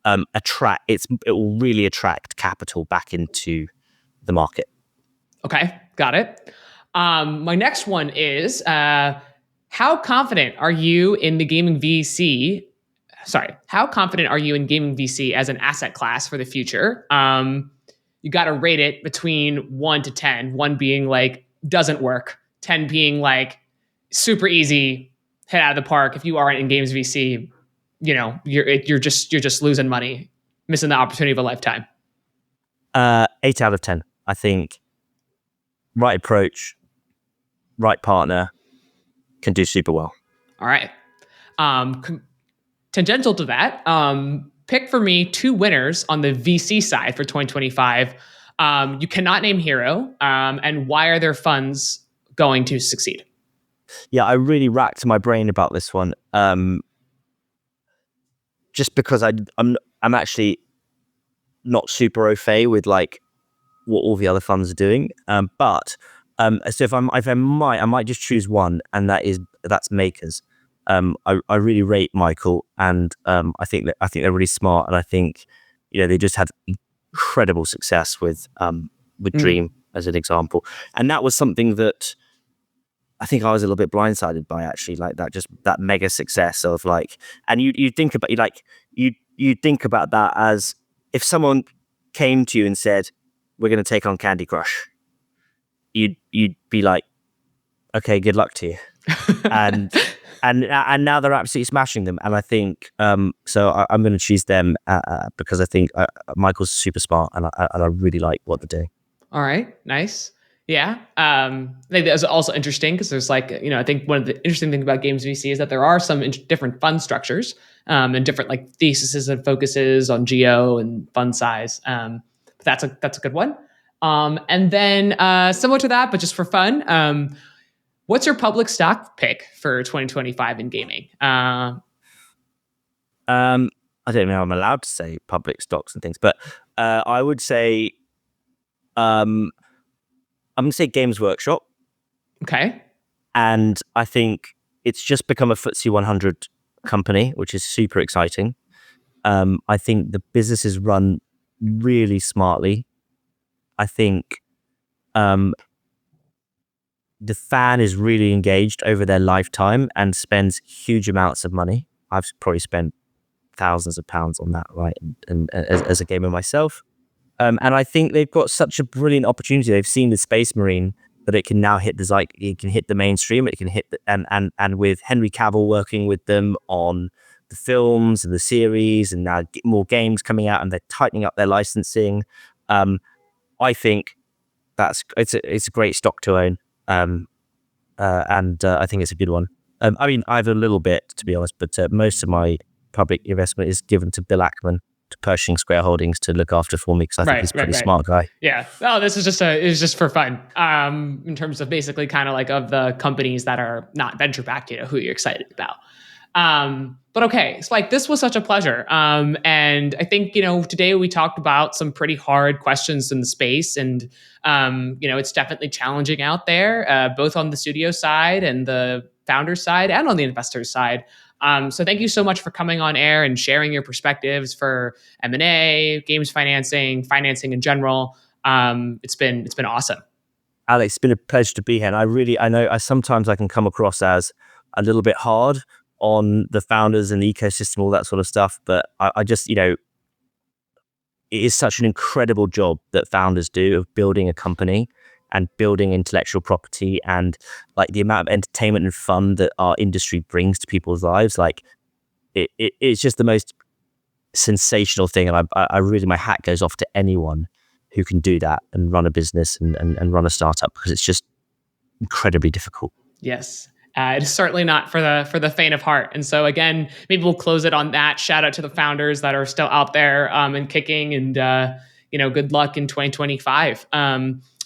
it will really attract capital back into the market. Okay, got it. My next one is, how confident are you in the gaming VC? Sorry, how confident are you in gaming VC as an asset class for the future? You got to rate it between 1 to 10, 1 being like doesn't work, 10 being like super easy, hit out of the park. If you aren't in games VC, you're just losing money, missing the opportunity of a lifetime. 8 out of 10. I think right approach, right partner can do super well. All right. Tangential to that, pick for me 2 winners on the VC side for 2025. You cannot name Hiro, and why are their funds going to succeed? Yeah, I really racked my brain about this one. Just because I'm actually not super au fait with like what all the other funds are doing. But so if I might just choose one, and that's Makers. I really rate Michael, and I think they're really smart, and I think they just had incredible success with Dream as an example, and that was something that I think I was a little bit blindsided by, actually, like that mega success of like, and you think about you think about that as if someone came to you and said, we're going to take on Candy Crush, you'd be like, okay, good luck to you. and now they're absolutely smashing them, and I think so I'm going to choose them because I think Michael's super smart, and I really like what they're doing. All right, nice. Yeah, I think that's also interesting because there's like, I think one of the interesting things about Games VC is that there are some different fund structures and different like theses and focuses on geo and fund size. But that's a good one. And then similar to that, but just for fun, what's your public stock pick for 2025 in gaming? I don't know how I'm allowed to say public stocks and things, but I would say I'm going to say Games Workshop. Okay. And I think it's just become a FTSE 100 company, which is super exciting. I think the business is run really smartly. I think the fan is really engaged over their lifetime and spends huge amounts of money. I've probably spent thousands of pounds on that, right? And as a gamer myself. And I think they've got such a brilliant opportunity. They've seen the Space Marine that it can now hit it can hit the mainstream. It can hit and with Henry Cavill working with them on the films and the series, and now more games coming out, and they're tightening up their licensing. I think it's a great stock to own, and I think it's a good one. I mean, I have a little bit, to be honest, but most of my public investment is given to Bill Ackman, to Pershing Square Holdings, to look after for me, because I think he's a pretty smart guy. Yeah. Oh, this is just for fun. In terms of basically kind of like of the companies that are not venture backed, who you're excited about. But okay, Spike, this was such a pleasure. And I think, today we talked about some pretty hard questions in the space, and it's definitely challenging out there, both on the studio side and the founder side and on the investor side. So thank you so much for coming on air and sharing your perspectives for M&A, games financing in general. It's been awesome. Alex, it's been a pleasure to be here. And I know sometimes I can come across as a little bit hard on the founders and the ecosystem, all that sort of stuff. But I just, it is such an incredible job that founders do of building a company and building intellectual property, and like the amount of entertainment and fun that our industry brings to people's lives. Like it's just the most sensational thing. And I really, my hat goes off to anyone who can do that and run a business and run a startup, because it's just incredibly difficult. Yes. It's certainly not for the faint of heart. And so again, maybe we'll close it on that. Shout out to the founders that are still out there and kicking, and good luck in 2025.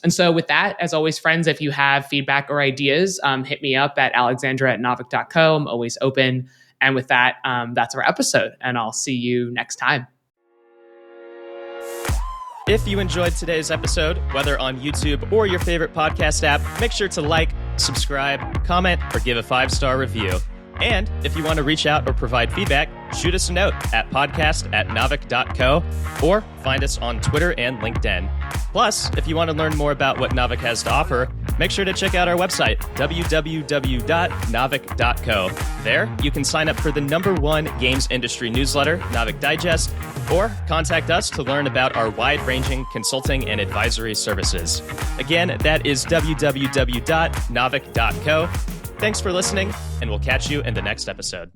And so with that, as always, friends, if you have feedback or ideas, hit me up at alexandra@naavik.co. I'm always open. And with that, that's our episode, and I'll see you next time. If you enjoyed today's episode, whether on YouTube or your favorite podcast app, make sure to like, subscribe, comment, or give a 5-star review. And if you want to reach out or provide feedback, shoot us a note at podcast@navic.co or find us on Twitter and LinkedIn. Plus, if you want to learn more about what Navic has to offer, make sure to check out our website, www.navic.co. There, you can sign up for the #1 games industry newsletter, Navic Digest, or contact us to learn about our wide-ranging consulting and advisory services. Again, that is www.navic.co. Thanks for listening, and we'll catch you in the next episode.